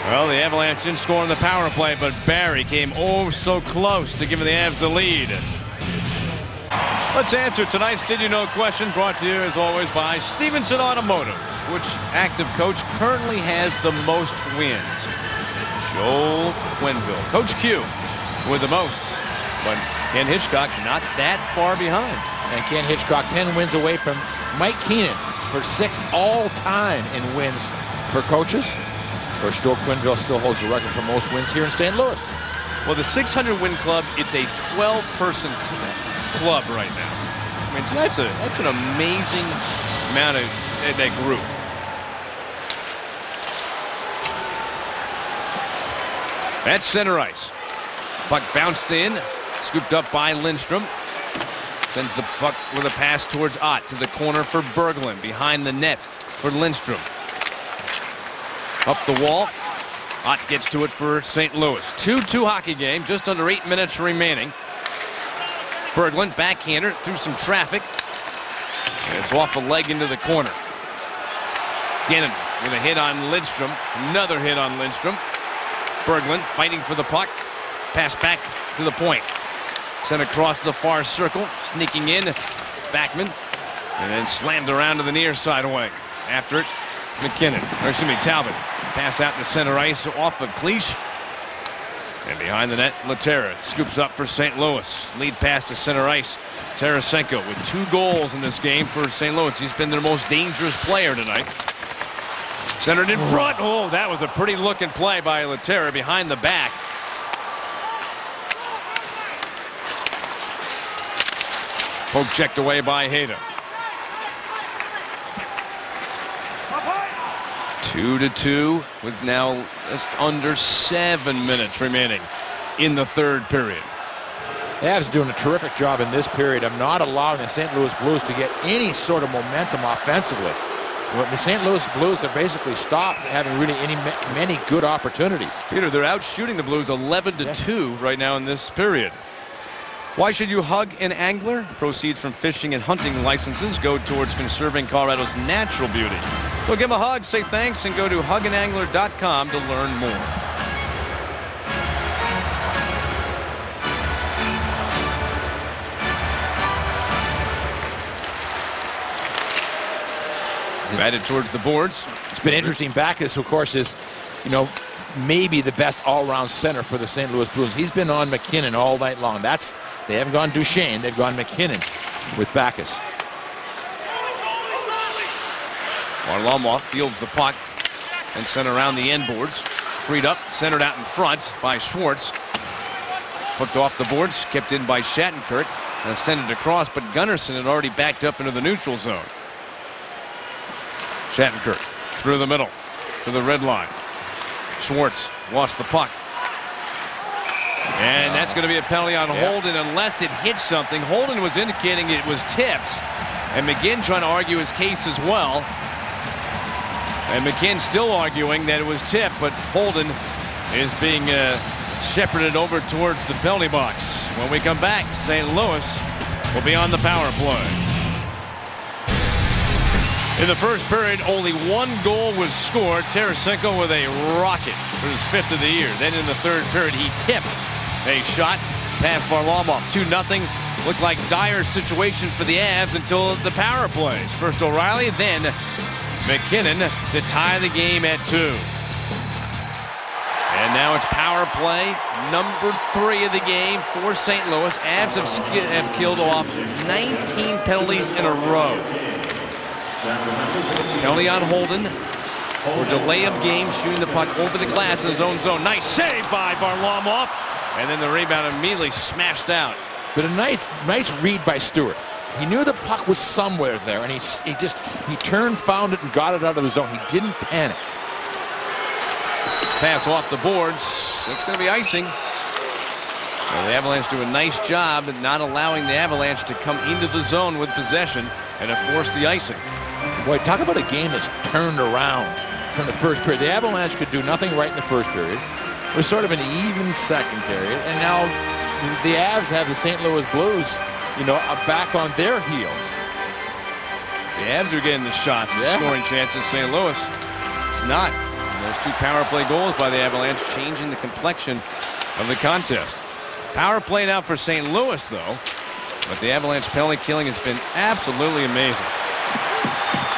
Well, the Avalanche didn't score on the power play, but Barrie came oh so close to giving the Avs the lead. Let's answer tonight's Did You Know question, brought to you as always by Stevenson Automotive. Which active coach currently has the most wins? Joel Quenneville. Coach Q with the most, but Ken Hitchcock not that far behind. And Ken Hitchcock 10 wins away from Mike Keenan for 6th all-time in wins for coaches. Of course, Joel Quenneville still holds the record for most wins here in St. Louis. Well, the 600-win club, it's a 12-person club right now. I mean, that's an amazing amount of that group. That's center ice. Puck bounced in, scooped up by Lindstrom. Sends the puck with a pass towards Ott to the corner for Berglund. Behind the net for Lindstrom. Up the wall. Ott gets to it for St. Louis. 2-2 hockey game, just under 8 minutes remaining. Berglund, backhander, through some traffic. And it's off a leg into the corner. Gannon with a hit on Lindstrom. Another hit on Lindstrom. Berglund fighting for the puck. Pass back to the point. Sent across the far circle. Sneaking in. Backman. And then slammed around to the near side wing. After it, Talbot. Pass out to center ice off of Cleach. And behind the net, Laterra scoops up for St. Louis. Lead pass to center ice. Tarasenko with 2 goals in this game for St. Louis. He's been their most dangerous player tonight. Centered in front. Oh, that was a pretty looking play by Laterra behind the back. Poke checked away by Hayda. 2-2 with now just under 7 minutes remaining in the third period. The Avs doing a terrific job in this period of not allowing the St. Louis Blues to get any sort of momentum offensively. The St. Louis Blues have basically stopped having really many good opportunities. Peter, they're out shooting the Blues 11-2 right now in this period. Why should you hug an angler? Proceeds from fishing and hunting licenses go towards conserving Colorado's natural beauty. So give a hug, say thanks, and go to huganangler.com to learn more. Batted towards the boards. It's been interesting. Backus, of course, is, maybe the best all-round center for the St. Louis Blues. He's been on McKinnon all night long. They haven't gone Duchesne. They've gone McKinnon with Backus. Varlamov fields the puck and sent around the end boards. Freed up, centered out in front by Schwartz. Hooked off the boards, kept in by Shattenkirk. And sent it across, but Gunnarsson had already backed up into the neutral zone. Shattenkirk through the middle to the red line. Schwartz lost the puck. And that's going to be a penalty on Holden unless it hits something. Holden was indicating it was tipped. And McGinn trying to argue his case as well. And McGinn still arguing that it was tipped, but Holden is being shepherded over towards the penalty box. When we come back, St. Louis will be on the power play. In the first period, only 1 goal was scored. Tarasenko with a rocket for his 5th of the year. Then in the third period, he tipped a shot past Varlamov. 2-0. Looked like dire situation for the Avs until the power plays. First O'Reilly, then McKinnon to tie the game at 2. And now it's power play number 3 of the game for St. Louis. Avs have killed off 19 penalties in a row. Penalty on Holden for delay of game, shooting the puck over the glass in his own zone. Nice save by Varlamov. And then the rebound immediately smashed out. But a nice read by Stewart. He knew the puck was somewhere there, and he turned, found it, and got it out of the zone. He didn't panic. Pass off the boards. It's going to be icing. Well, the Avalanche do a nice job at not allowing the Avalanche to come into the zone with possession and have forced the icing. Boy, talk about a game that's turned around from the first period. The Avalanche could do nothing right in the first period. It was sort of an even second period. And now the Avs have the St. Louis Blues, back on their heels. The Avs are getting the shots, the scoring chances. St. Louis is not. Those 2 power play goals by the Avalanche changing the complexion of the contest. Power play now for St. Louis, though. But the Avalanche penalty killing has been absolutely amazing.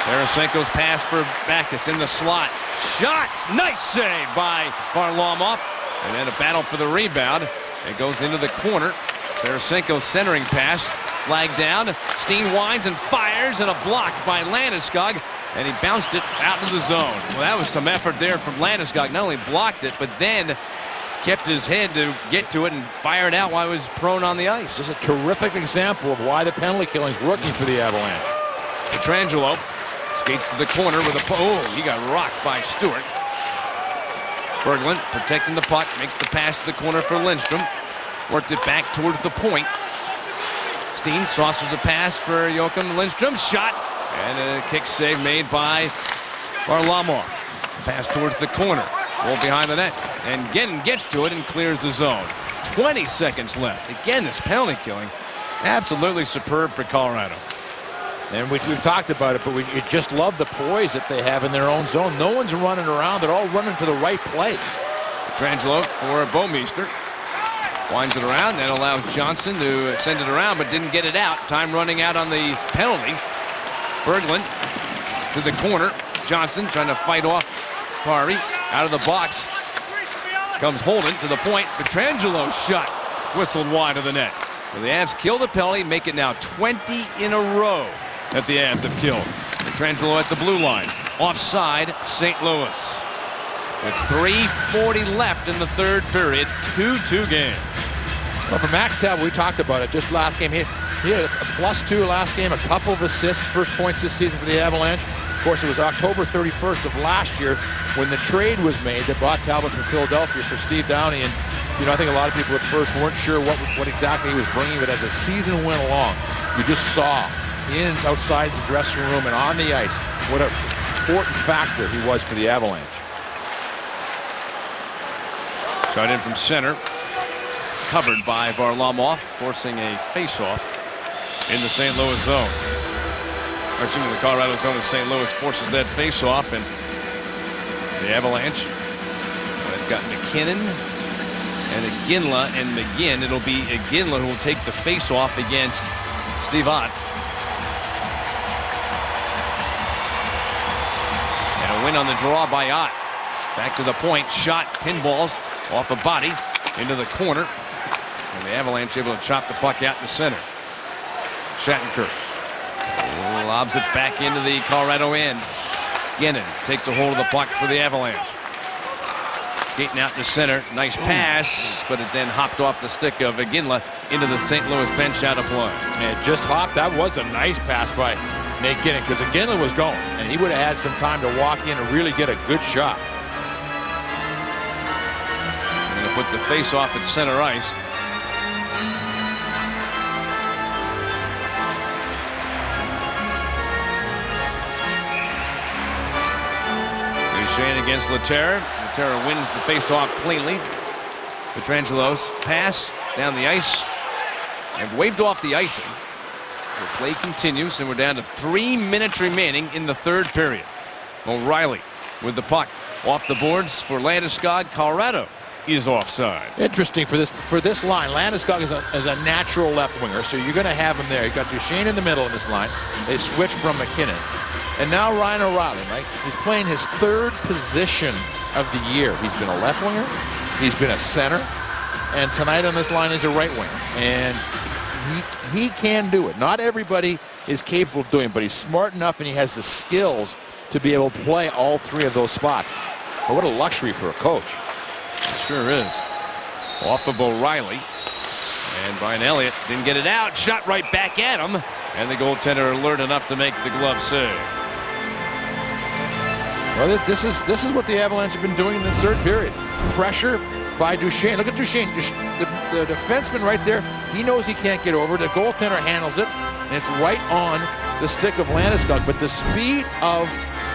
Tarasenko's pass for Backes in the slot. Shots! Nice save by Varlamov. And then a battle for the rebound. It goes into the corner. Tarasenko's centering pass. Flag down. Steen winds and fires, and a block by Landeskog. And he bounced it out of the zone. Well, that was some effort there from Landeskog. Not only blocked it, but then kept his head to get to it and fired out while he was prone on the ice. This is a terrific example of why the penalty killing is working for the Avalanche. Pietrangelo skates to the corner with a... Oh, he got rocked by Stewart. Berglund protecting the puck, makes the pass to the corner for Lindstrom. Worked it back towards the point. Steen saucers a pass for Joachim Lindstrom. Shot, and a kick save made by Varlamov. Pass towards the corner. Goal behind the net. And Guerin gets to it and clears the zone. 20 seconds left. Again, this penalty killing, absolutely superb for Colorado. And we've talked about it, but you just love the poise that they have in their own zone. No one's running around. They're all running to the right place. Pietrangelo for Bouwmeester. Winds it around, then allows Johnson to send it around, but didn't get it out. Time running out on the penalty. Berglund to the corner. Johnson trying to fight off Pari. Out of the box. Comes Holden to the point. Pietrangelo shot. Whistled wide of the net. Well, the Avs kill the penalty, make it now 20 in a row that the Avs have killed. Pietrangelo at the blue line. Offside, St. Louis. With 3:40 left in the third period. 2-2 game. Well, for Max Talbot, we talked about it just last game. He had a +2 last game, a couple of assists, first points this season for the Avalanche. Of course, it was October 31st of last year when the trade was made that bought Talbot from Philadelphia for Steve Downey. And, you know, I think a lot of people at first weren't sure what exactly he was bringing, but as the season went along, you just saw in and outside the dressing room and on the ice what an important factor he was for the Avalanche. Shot in from center. Covered by Varlamov, forcing a face-off in the St. Louis zone. Or excuse me, the Colorado zone of St. Louis forces that face-off, and the Avalanche have got McKinnon and Iginla, and again, it'll be Iginla who will take the face-off against Steve Ott. And a win on the draw by Ott. Back to the point, shot, pinballs off a body into the corner. And the Avalanche able to chop the puck out in the center. Shattenkirk lobs it back into the Colorado end. Guerin takes a hold of the puck for the Avalanche. Skating out to center. Nice pass, but it then hopped off the stick of Iginla into the St. Louis bench out of play. And it just hopped. That was a nice pass by Nate Guerin, because Iginla was going, and he would have had some time to walk in and really get a good shot. Going to put the face off at center ice. Duchesne against Leterre. Leterre wins the face-off cleanly. Pietrangelo's pass down the ice and waved off the icing. The play continues, and we're down to 3 minutes remaining in the third period. O'Reilly with the puck off the boards for Landeskog. Colorado is offside. Interesting for this line. Landeskog is a natural left winger, so you're going to have him there. You've got Duchesne in the middle of this line. They switch from McKinnon. And now Ryan O'Reilly, right? He's playing his third position of the year. He's been a left winger. He's been a center. And tonight on this line is a right winger. And he can do it. Not everybody is capable of doing it, but he's smart enough and he has the skills to be able to play all three of those spots. But what a luxury for a coach. It sure is. Off of O'Reilly. And Brian Elliott didn't get it out. Shot right back at him. And the goaltender alert enough to make the glove save. Well, this is what the Avalanche have been doing in the third period. Pressure by Duchesne. Look at Duchesne. The defenseman right there, he knows he can't get over. The goaltender handles it, and it's right on the stick of Landeskog. But the speed of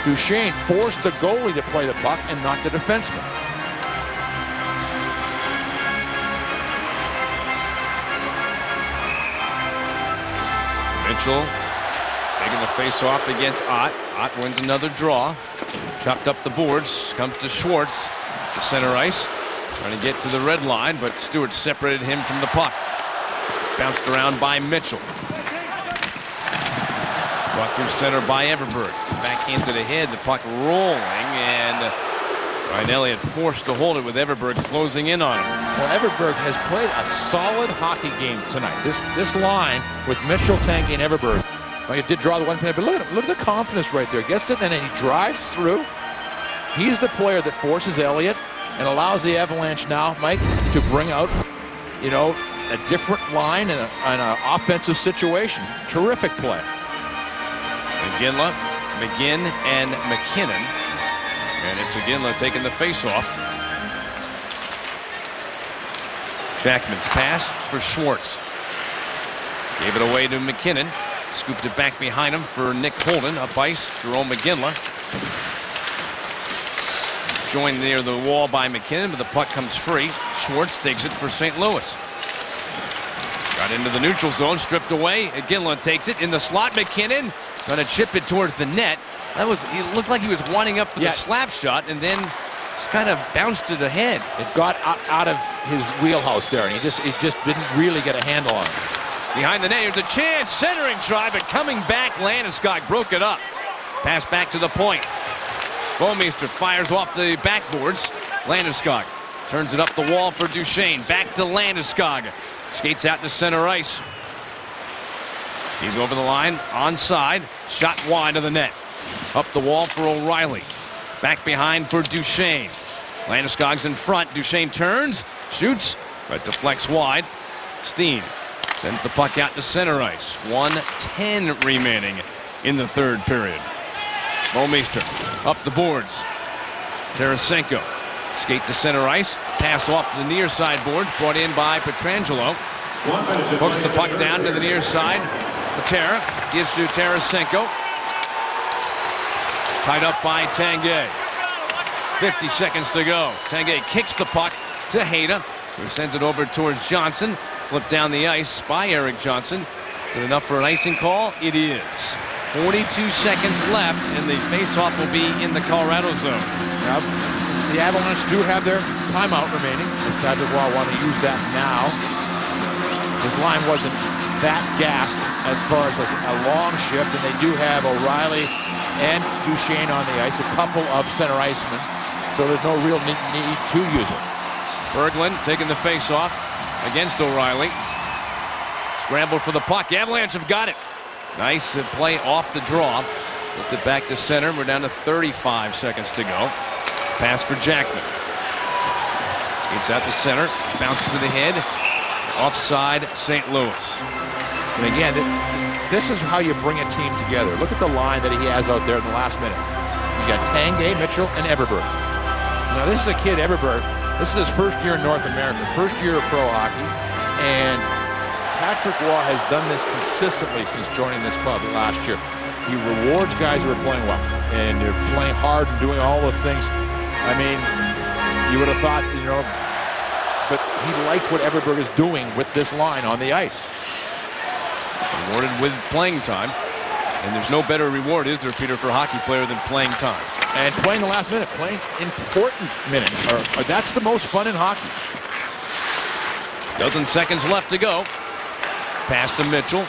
Duchesne forced the goalie to play the puck and not the defenseman. Mitchell taking the face-off against Ott. Ott wins another draw. Chopped up the boards. Comes to Schwartz. To center ice. Trying to get to the red line, but Stewart separated him from the puck. Bounced around by Mitchell. Brought through center by Everberg. Back into the head. The puck rolling, and Ryan Elliott forced to hold it with Everberg closing in on him. Well, Everberg has played a solid hockey game tonight. This line with Mitchell, Tanguay, and Everberg. Well, he did draw the one penalty, but look at the confidence right there. Gets it, and then he drives through. He's the player that forces Elliott and allows the Avalanche now, Mike, to bring out, a different line in an offensive situation. Terrific play. Iginla, McGinn, and McKinnon. And it's Iginla taking the face-off. Jackman's pass for Schwartz. Gave it away to McKinnon. Scooped it back behind him for Nick Holden. Up ice, Jerome Iginla. Joined near the wall by McKinnon, but the puck comes free. Schwartz takes it for St. Louis. Got into the neutral zone, stripped away. Iginla takes it in the slot. McKinnon trying to chip it towards the net. He looked like he was winding up for the slap shot, and then just kind of bounced it ahead. It got out of his wheelhouse there, and he just didn't really get a handle on it. Behind the net, here's a chance. Centering try, but coming back, Landeskog broke it up. Pass back to the point. Bouwmeester fires off the backboards. Landeskog turns it up the wall for Duchesne. Back to Landeskog. Skates out to center ice. He's over the line, onside. Shot wide of the net. Up the wall for O'Reilly. Back behind for Duchesne. Landeskog's in front. Duchesne turns, shoots, but deflects wide. Steen sends the puck out to center ice. 1:10 remaining in the third period. Bouwmeester up the boards. Tarasenko skate to center ice. Pass off the near side boards. Brought in by Pietrangelo. Hooks the puck down to the near side. Patera gives to Tarasenko. Tied up by Tanguay. 50 seconds to go. Tanguay kicks the puck to Hayda, who sends it over towards Johnson. Flipped down the ice by Eric Johnson. Is it enough for an icing call? It is. 42 seconds left, and the face-off will be in the Colorado zone. Now, the Avalanche do have their timeout remaining, as Patrick Roy want to use that now. His line wasn't that gassed as far as a long shift, and they do have O'Reilly and Duchesne on the ice, a couple of center icemen, so there's no real need to use it. Berglund taking the face-off against O'Reilly. Scrambled for the puck. Avalanche have got it. Nice play off the draw. Looked it back to center. We're down to 35 seconds to go. Pass for Jackman. Gets out to center. Bounces to the head. Offside, St. Louis. And again, this is how you bring a team together. Look at the line that he has out there in the last minute. You got Tanguay, Mitchell, and Everberg. Now, this is a kid, Everberg. This is his first year in North America, first year of pro hockey. And Patrick Roy has done this consistently since joining this club last year. He rewards guys who are playing well, and they're playing hard and doing all the things. I mean, you would have thought, but he likes what Everberg is doing with this line on the ice. Rewarded with playing time. And there's no better reward, is there, Peter, for a hockey player than playing time? And playing the last minute, playing important minutes. That's the most fun in hockey. Dozen seconds left to go. Pass to Mitchell.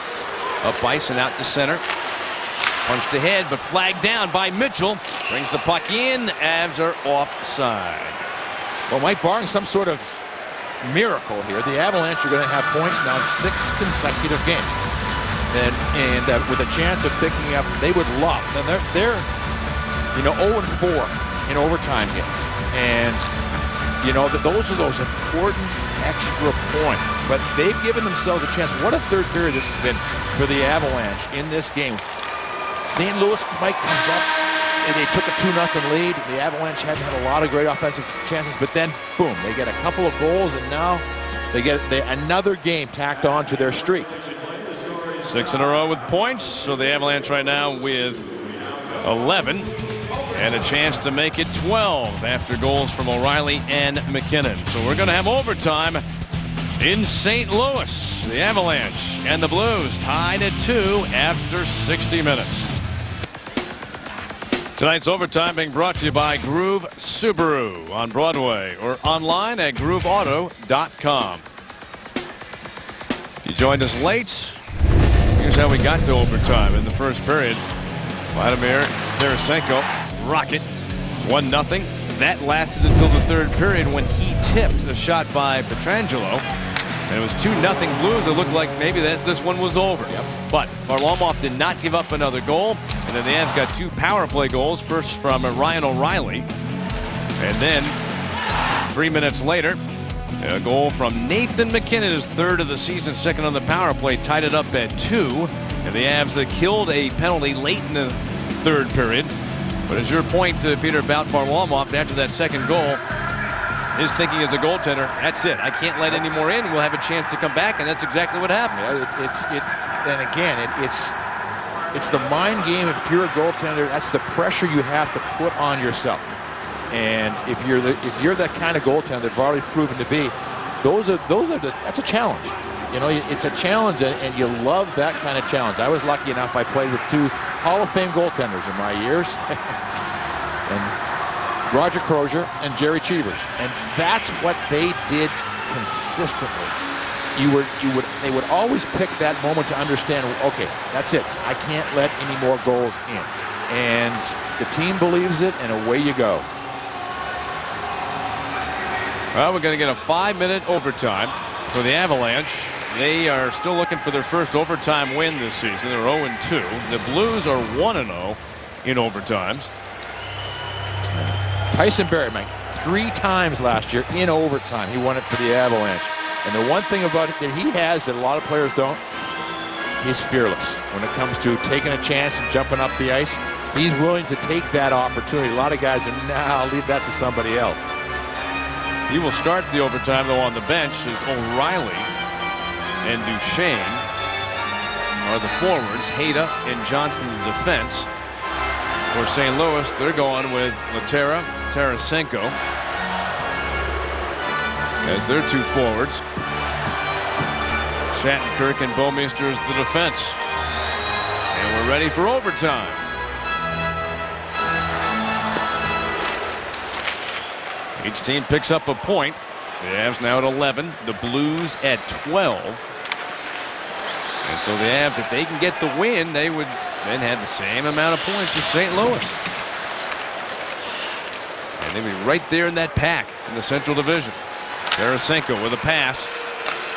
Up ice and out to center. Punched ahead, but flagged down by Mitchell. Brings the puck in. Avs are offside. Well, Mike, barring some sort of miracle here, the Avalanche are going to have points now in 6 consecutive games. And with a chance of picking up, they would love. And they're 0-4 in overtime here. And, those are those important extra points. But they've given themselves a chance. What a third period this has been for the Avalanche in this game. St. Louis, Mike, comes up, and they took a 2-0 lead. The Avalanche hadn't had a lot of great offensive chances, but then, boom, they get a couple of goals, and now they get another game tacked on to their streak. 6 in a row with points, so the Avalanche right now with 11, and a chance to make it 12 after goals from O'Reilly and McKinnon. So we're going to have overtime in St. Louis. The Avalanche and the Blues tied at 2 after 60 minutes. Tonight's overtime being brought to you by Groove Subaru on Broadway or online at grooveauto.com. If you joined us late, here's how we got to overtime in the first period. Vladimir Tarasenko, rocket, 1-0. That lasted until the third period when he tipped a shot by Pietrangelo. And it was 2-0 Blues. It looked like maybe this one was over. But Varlamov did not give up another goal. And then the Avs got 2 power play goals. First from Ryan O'Reilly. And then 3 minutes later, a goal from Nathan MacKinnon, his third of the season, second on the power play, tied it up at 2. And the Avs killed a penalty late in the third period. But as your point, Peter, about Varlamov after that second goal, his thinking as a goaltender, that's it. I can't let any more in. We'll have a chance to come back, and that's exactly what happened. And again, it's the mind game. If you're a goaltender, that's the pressure you have to put on yourself. And if you're that kind of goaltender that Varley's proven to be, that's a challenge. You know, it's a challenge, and you love that kind of challenge. I was lucky enough. I played with 2 Hall of Fame goaltenders in my years. And Roger Crozier and Jerry Cheevers, and that's what they did consistently. They would always pick that moment to understand, okay, that's it. I can't let any more goals in. And the team believes it, and away you go. Well, we're going to get a 5-minute overtime for the Avalanche. They are still looking for their first overtime win this season. They're 0-2. The Blues are 1-0 in overtimes. Tyson Barrie, Mike, 3 times last year in overtime. He won it for the Avalanche. And the one thing about it that he has that a lot of players don't, he's fearless. When it comes to taking a chance and jumping up the ice, he's willing to take that opportunity. A lot of guys are, I'll leave that to somebody else. He will start the overtime, though, on the bench is O'Reilly and Duchesne are the forwards. Hayda and Johnson the defense. For St. Louis, they're going with Laterra, Tarasenko as their 2 forwards. Shattenkirk and Bouwmeester is the defense. And we're ready for overtime. Each team picks up a point. The Avs now at 11, the Blues at 12. And so the Avs, if they can get the win, they would then have the same amount of points as St. Louis. And they'd be right there in that pack in the Central Division. Tarasenko with a pass.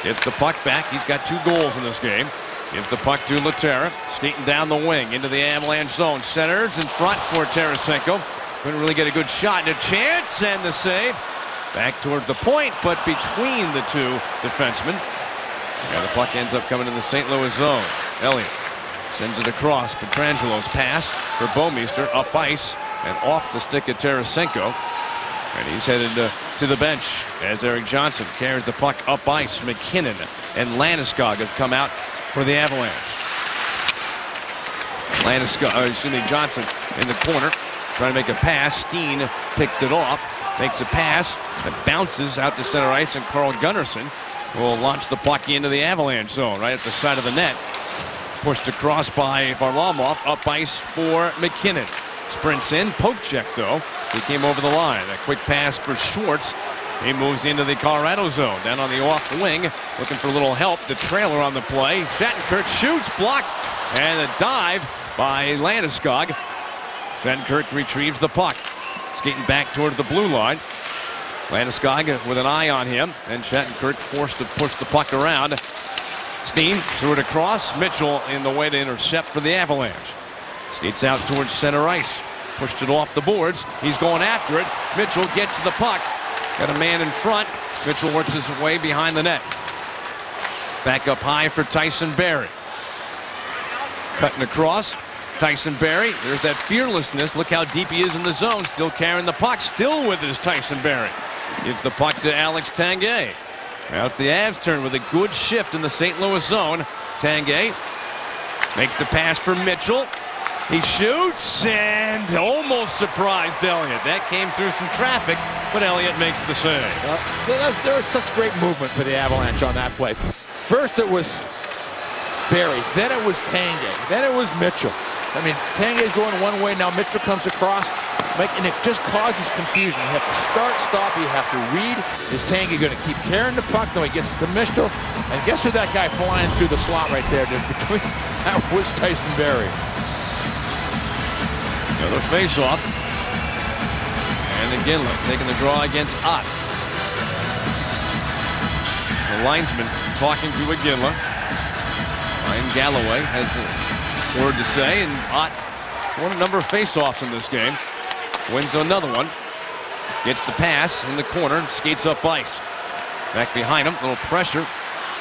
Gets the puck back. He's got 2 goals in this game. Gives the puck to Laterra. Skating down the wing into the Avalanche zone. Centers in front for Tarasenko. Couldn't really get a good shot and a chance, and the save. Back towards the point, but between the 2 defensemen. And the puck ends up coming in the St. Louis zone. Elliott sends it across. Pietrangelo's pass for Bouwmeester up ice and off the stick of Tarasenko. And he's headed to the bench as Erik Johnson carries the puck up ice. MacKinnon and Landeskog have come out for the Avalanche. Johnson in the corner trying to make a pass. Steen picked it off. Makes a pass that bounces out to center ice, and Carl Gunnarsson will launch the puck into the Avalanche zone right at the side of the net. Pushed across by Varlamov, up ice for MacKinnon. Sprints in, poke check though. He came over the line. A quick pass for Schwartz. He moves into the Colorado zone. Down on the off wing, looking for a little help. The trailer on the play. Shattenkirk shoots, blocked, and a dive by Landeskog. Shattenkirk retrieves the puck. Skating back toward the blue line. Landeskog with an eye on him, and Shattenkirk forced to push the puck around. Steen threw it across. Mitchell in the way to intercept for the Avalanche. Skates out towards center ice. Pushed it off the boards. He's going after it. Mitchell gets the puck. Got a man in front. Mitchell works his way behind the net. Back up high for Tyson Barrie. Cutting across. Tyson Barrie, there's that fearlessness. Look how deep he is in the zone. Still carrying the puck. Still with his Tyson Barrie. Gives the puck to Alex Tanguay. Now it's the Avs' turn with a good shift in the St. Louis zone. Tanguay makes the pass for Mitchell. He shoots and almost surprised Elliott. That came through some traffic, but Elliott makes the save. There was such great movement for the Avalanche on that play. First it was Barrie, then it was Tanguay, then it was Mitchell. I mean, Tanguay's going one way, now Mitchell comes across, Mike, and it just causes confusion. You have to start, stop, you have to read. Is Tanguay going to keep carrying the puck? No, he gets it to Mitchell. And guess who that guy flying through the slot right there? Between that was Tyson Barrie. Another face-off. And Iginla taking the draw against Ott. The linesman talking to Iginla. Ryan Galloway has a word to say, and Ott won a number of face-offs in this game. Wins another one. Gets the pass in the corner and skates up ice. Back behind him, a little pressure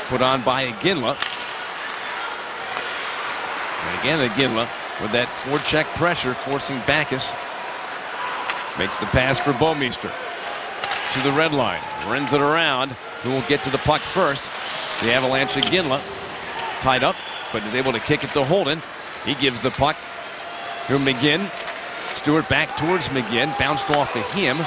put on by Iginla. And again, Iginla with that forecheck pressure, forcing Backes. Makes the pass for Bouwmeester to the red line. Runs it around. Who will get to the puck first? The Avalanche. Iginla tied up, but is able to kick it to Holden. He gives the puck to McGinn. Stewart back towards McGinn. Bounced off of him.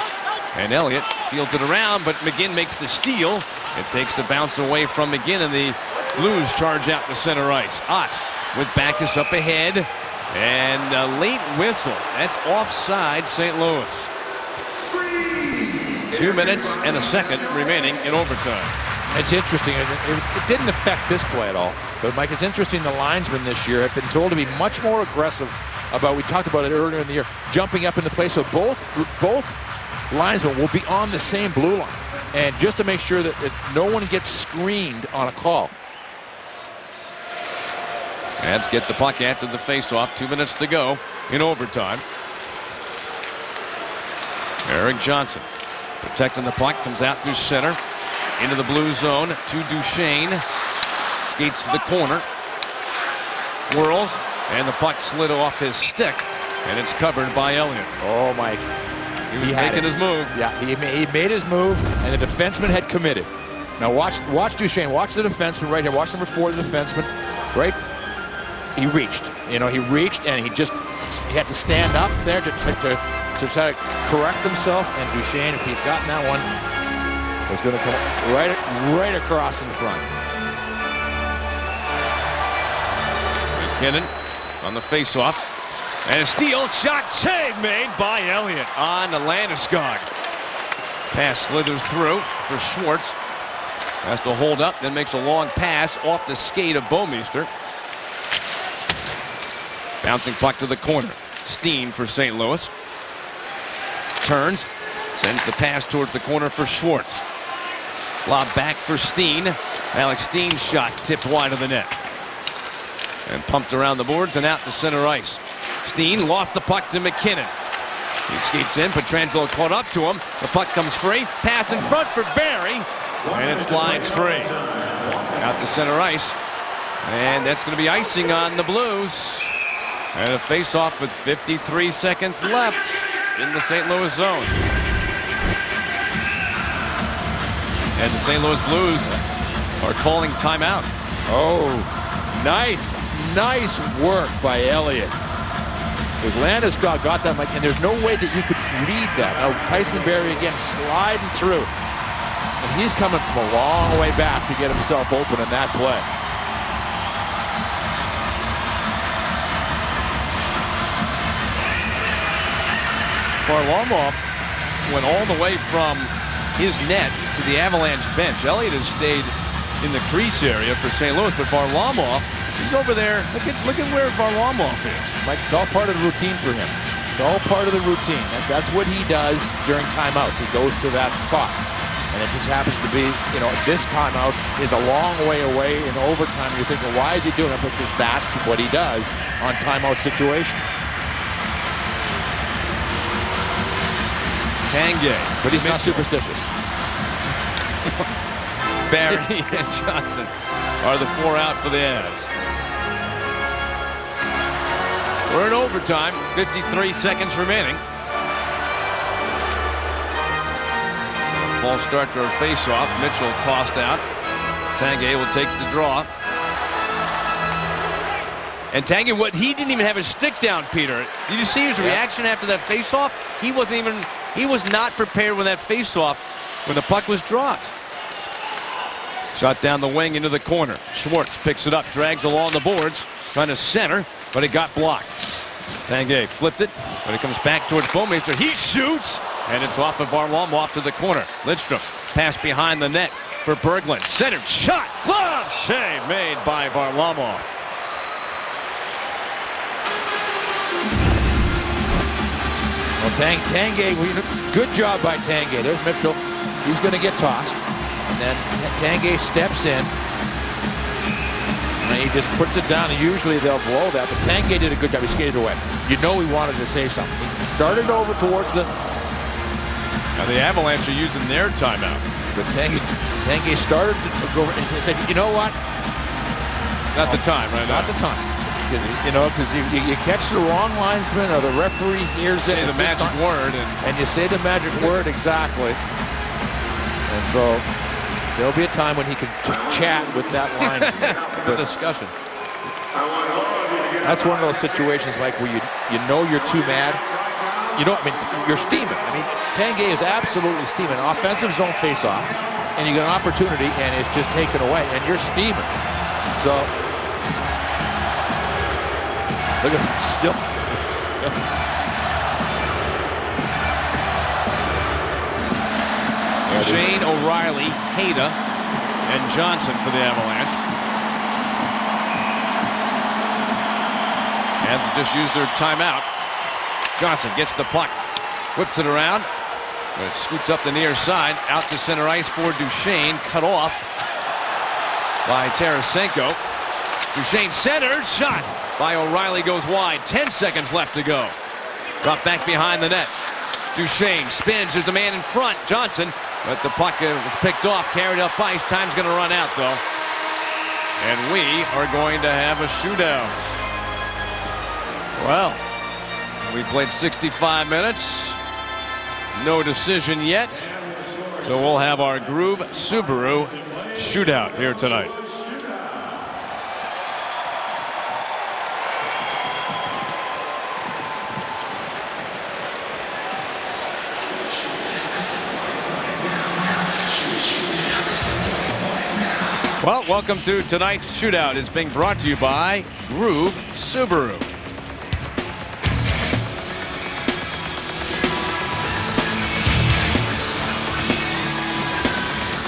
And Elliott fields it around, but McGinn makes the steal. It takes the bounce away from McGinn, and the Blues charge out to center ice. Ott with Backes up ahead. And a late whistle. That's offside St. Louis. 2 minutes and a second remaining in overtime. It's interesting. It didn't affect this play at all. But, Mike, it's interesting the linesmen this year have been told to be much more aggressive about, we talked about it earlier in the year, jumping up into play. So both linesmen will be on the same blue line. And just to make sure that no one gets screened on a call. Habs get the puck after the faceoff. 2 minutes to go in overtime. Eric Johnson protecting the puck, comes out through center into the blue zone to Duchesne. Skates to the corner, whirls, and the puck slid off his stick, and it's covered by Elliott. Oh, Mike. He was making his move. Yeah, he made his move, and the defenseman had committed. Now watch Duchesne. Watch the defenseman right here. Watch number 4, the defenseman. Right? He reached. You know, he reached, and he had to stand up there to try to correct himself. And Duchesne, if he'd gotten that one, was going to come right across in front. McKinnon on the faceoff. And a steal, shot, save made by Elliott on the Landeskog. Pass slithers through for Schwartz. Has to hold up, then makes a long pass off the skate of Bouwmeester. Bouncing puck to the corner. Steen for St. Louis. Turns, sends the pass towards the corner for Schwartz. Lob back for Steen. Alex Steen's shot tipped wide of the net. And pumped around the boards and out to center ice. Steen lost the puck to McKinnon. He skates in, Pietrangelo caught up to him. The puck comes free. Pass in front for Barrie. And it slides free. Out to center ice. And that's going to be icing on the Blues. And a face-off with 53 seconds left in the St. Louis zone. And the St. Louis Blues are calling timeout. Oh, nice work by Elliott. Because Landeskog got that, and there's no way that you could read that. Now Tyson Barrie again sliding through. And he's coming from a long way back to get himself open in that play. Varlamov went all the way from his net to the Avalanche bench. Elliott has stayed in the crease area for St. Louis, but Varlamov, he's over there. Look at where Varlamov is. Mike, it's all part of the routine for him. It's all part of the routine. That's what he does during timeouts. He goes to that spot. And it just happens to be, you know, this timeout is a long way away in overtime. You're thinking, why is he doing it? Because that's what he does on timeout situations. Tanguay. But he's not superstitious. Barrie and Johnson are the 4 out for the Avs. We're in overtime. 53 seconds remaining. False start to our face-off. Mitchell tossed out. Tanguay will take the draw. And Tanguay, he didn't even have his stick down, Peter. Did you see his reaction after that face-off? He was not prepared when that face-off, when the puck was dropped. Shot down the wing into the corner. Schwartz picks it up, drags along the boards, trying to center, but it got blocked. Tanguay flipped it, but it comes back towards Bouwmeester. He shoots, and it's off of Varlamov off to the corner. Lindstrom pass behind the net for Berglund. Centered shot, glove save made by Varlamov. Well, Tanguay, good job by Tanguay. There's Mitchell. He's going to get tossed. And then Tanguay steps in. And he just puts it down, and usually they'll blow that. But Tanguay did a good job. He skated away. You know he wanted to say something. He started over towards the... Now the Avalanche are using their timeout. But Tanguay started to go, and he said, you know what? Not the time, right now. Not the time. Because you catch the wrong linesman or the referee hears it. Say the magic word. And you say the magic word, exactly. And so there'll be a time when he can chat with that linesman. Good discussion. That's one of those situations like where you know you're too mad. You're steaming. Tanguay is absolutely steaming. Offensive zone face-off, and you get an opportunity, and it's just taken away, and you're steaming. So, look at him, still. Shane, O'Reilly, Hayda, and Johnson for the Avalanche. And just used their timeout. Johnson gets the puck, whips it around, but it scoots up the near side, out to center ice for Duchesne, cut off by Tarasenko. Duchesne centered, shot by O'Reilly goes wide. 10 seconds left to go. Dropped back behind the net. Duchesne spins, there's a man in front, Johnson, but the puck was picked off, carried up ice. Time's going to run out though. And we are going to have a shootout. Well, we played 65 minutes. No decision yet. So we'll have our Groove Subaru shootout here tonight. Well, welcome to tonight's shootout. It's being brought to you by Groove Subaru.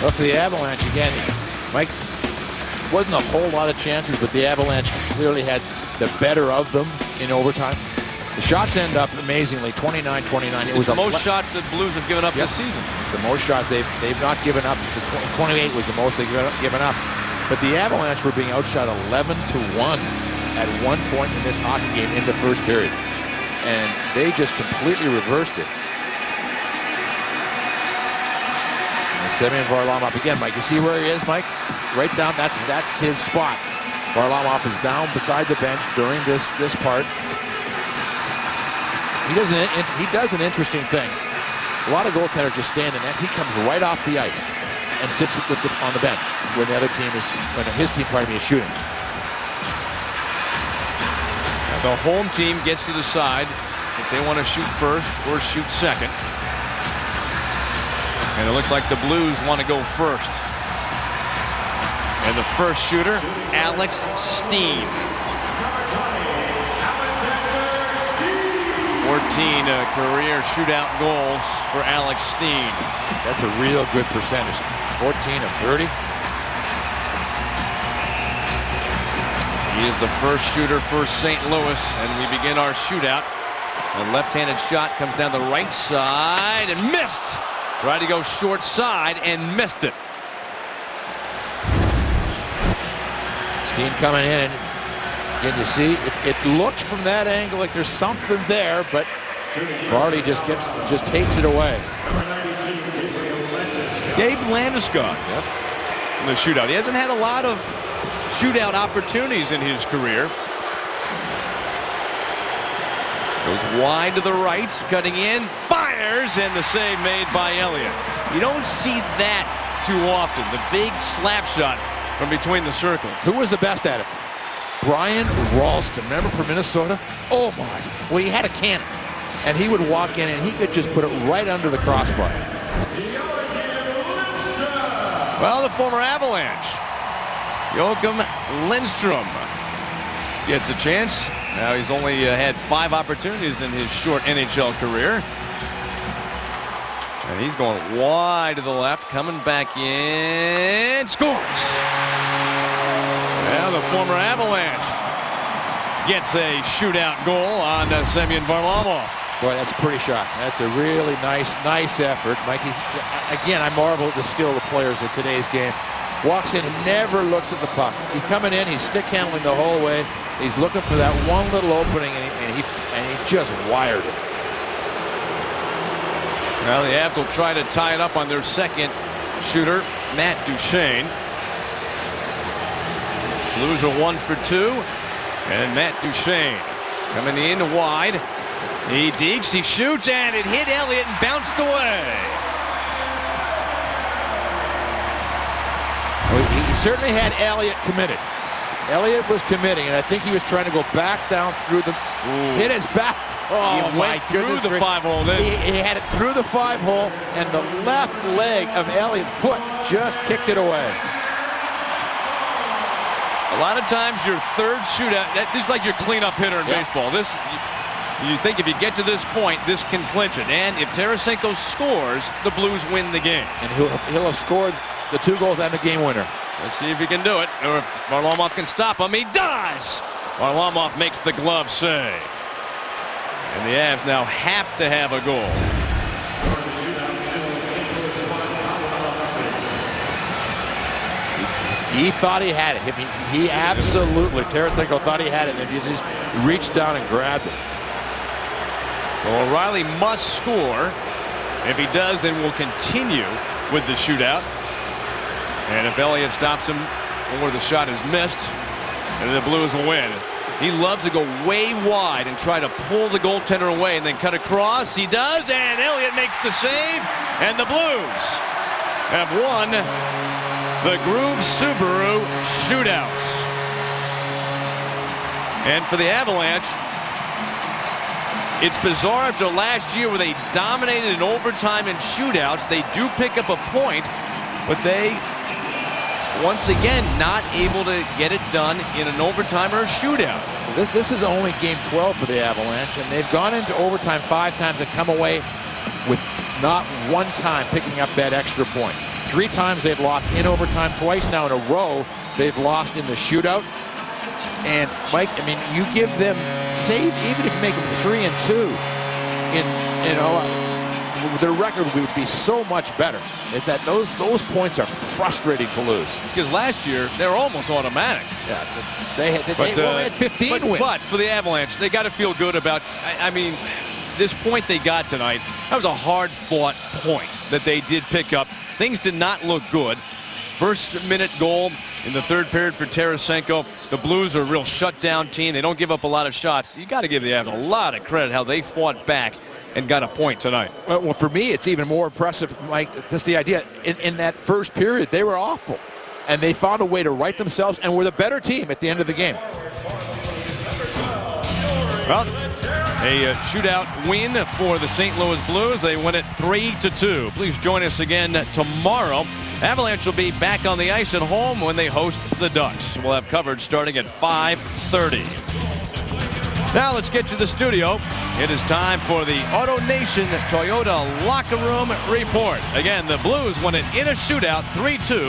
Well, for the Avalanche again, Mike, wasn't a whole lot of chances, but the Avalanche clearly had the better of them in overtime. The shots end up amazingly 29-29. It was the most shots that Blues have given up this season. It's the most shots they've not given up. 28 was the most they've given up. But the Avalanche were being outshot 11-1 at one point in this hockey game in the first period, and they just completely reversed it. Semyon Varlamov again, Mike. You see where he is, Mike? Right down. That's his spot. Varlamov is down beside the bench during this part. He does an interesting thing. A lot of goaltenders just stand in net. He comes right off the ice and sits on the bench when the other team when his team, is shooting. The home team gets to decide if they want to shoot first or shoot second. And it looks like the Blues want to go first. And the first shooter, Alex Steen. 14 career shootout goals for Alex Steen. That's a real good percentage. 14 of 30. He is the first shooter for St. Louis, and we begin our shootout. A left-handed shot comes down the right side and missed. Tried to go short side and missed it. Steen coming in. Again, you see, it looks from that angle like there's something there, but Varley just takes it away. Gabe Landeskog in the shootout. He hasn't had a lot of shootout opportunities in his career. Goes wide to the right, cutting in, fires, and the save made by Elliott. You don't see that too often, the big slap shot from between the circles. Who was the best at it? Brian Ralston, remember from Minnesota? Oh my, well, he had a cannon, and he would walk in and he could just put it right under the crossbar. Well, the former Avalanche, Joakim Lindstrom, gets a chance Now he's only had 5 opportunities in his short NHL career. And he's going wide to the left, coming back in, scores. Now the former Avalanche gets a shootout goal on Semyon Varlamov. Boy, that's a pretty shot. That's a really nice effort. Mike, again, I marvel at the skill of the players in today's game. Walks in, never looks at the puck. He's coming in, he's stick handling the whole way. He's looking for that one little opening, and he just wired it. Well, the Avs will try to tie it up on their second shooter, Matt Duchene. Blues are 1 for 2, and Matt Duchene coming in wide. He dekes, he shoots, and it hit Elliott and bounced away. Well, he certainly had Elliott committed. Elliott was committing, and I think he was trying to go back down through the... Hit his back. Oh, he went through the 5-hole. He had it through the 5-hole, and the left leg of Elliott's foot just kicked it away. A lot of times your third shootout, this is like your cleanup hitter in baseball. This, you think if you get to this point, this can clinch it. And if Tarasenko scores, the Blues win the game. And he'll have scored the 2 goals and the game winner. Let's see if he can do it, or if Varlamov can stop him. He does! Varlamov makes the glove save. And the Avs now have to have a goal. He thought he had it. He absolutely, Tarasenko thought he had it, and he just reached down and grabbed it. Well, O'Reilly must score. If he does, then we'll continue with the shootout. And if Elliott stops him or the shot is missed, and the Blues will win. He loves to go way wide and try to pull the goaltender away and then cut across. He does, and Elliott makes the save, and the Blues have won the Groove Subaru shootout. And for the Avalanche, it's bizarre after last year where they dominated in overtime and shootouts. They do pick up a point, but they, once again, not able to get it done in an overtime or a shootout. This is only game 12 for the Avalanche, and they've gone into overtime 5 times and come away with not one time picking up that extra point. 3 times they've lost in overtime, twice now in a row they've lost in the shootout. And Mike, I mean, you give them, say, even if you make them 3-2, their record would be so much better. Is that those points are frustrating to lose. Because last year they were almost automatic. Yeah, they had 15 wins. But for the Avalanche, they got to feel good about. I mean, this point they got tonight, that was a hard-fought point that they did pick up. Things did not look good. First minute goal in the third period for Tarasenko. The Blues are a real shutdown team. They don't give up a lot of shots. You got to give the Avs a lot of credit how they fought back and got a point tonight. Well, for me, it's even more impressive, Mike. Just the idea, in that first period, they were awful. And they found a way to right themselves and were the better team at the end of the game. Well, a shootout win for the St. Louis Blues. They win it 3-2. Please join us again tomorrow. Avalanche will be back on the ice at home when they host the Ducks. We'll have coverage starting at 5:30. Now let's get to the studio. It is time for the Auto Nation Toyota Locker Room Report. Again, the Blues won it in a shootout 3-2.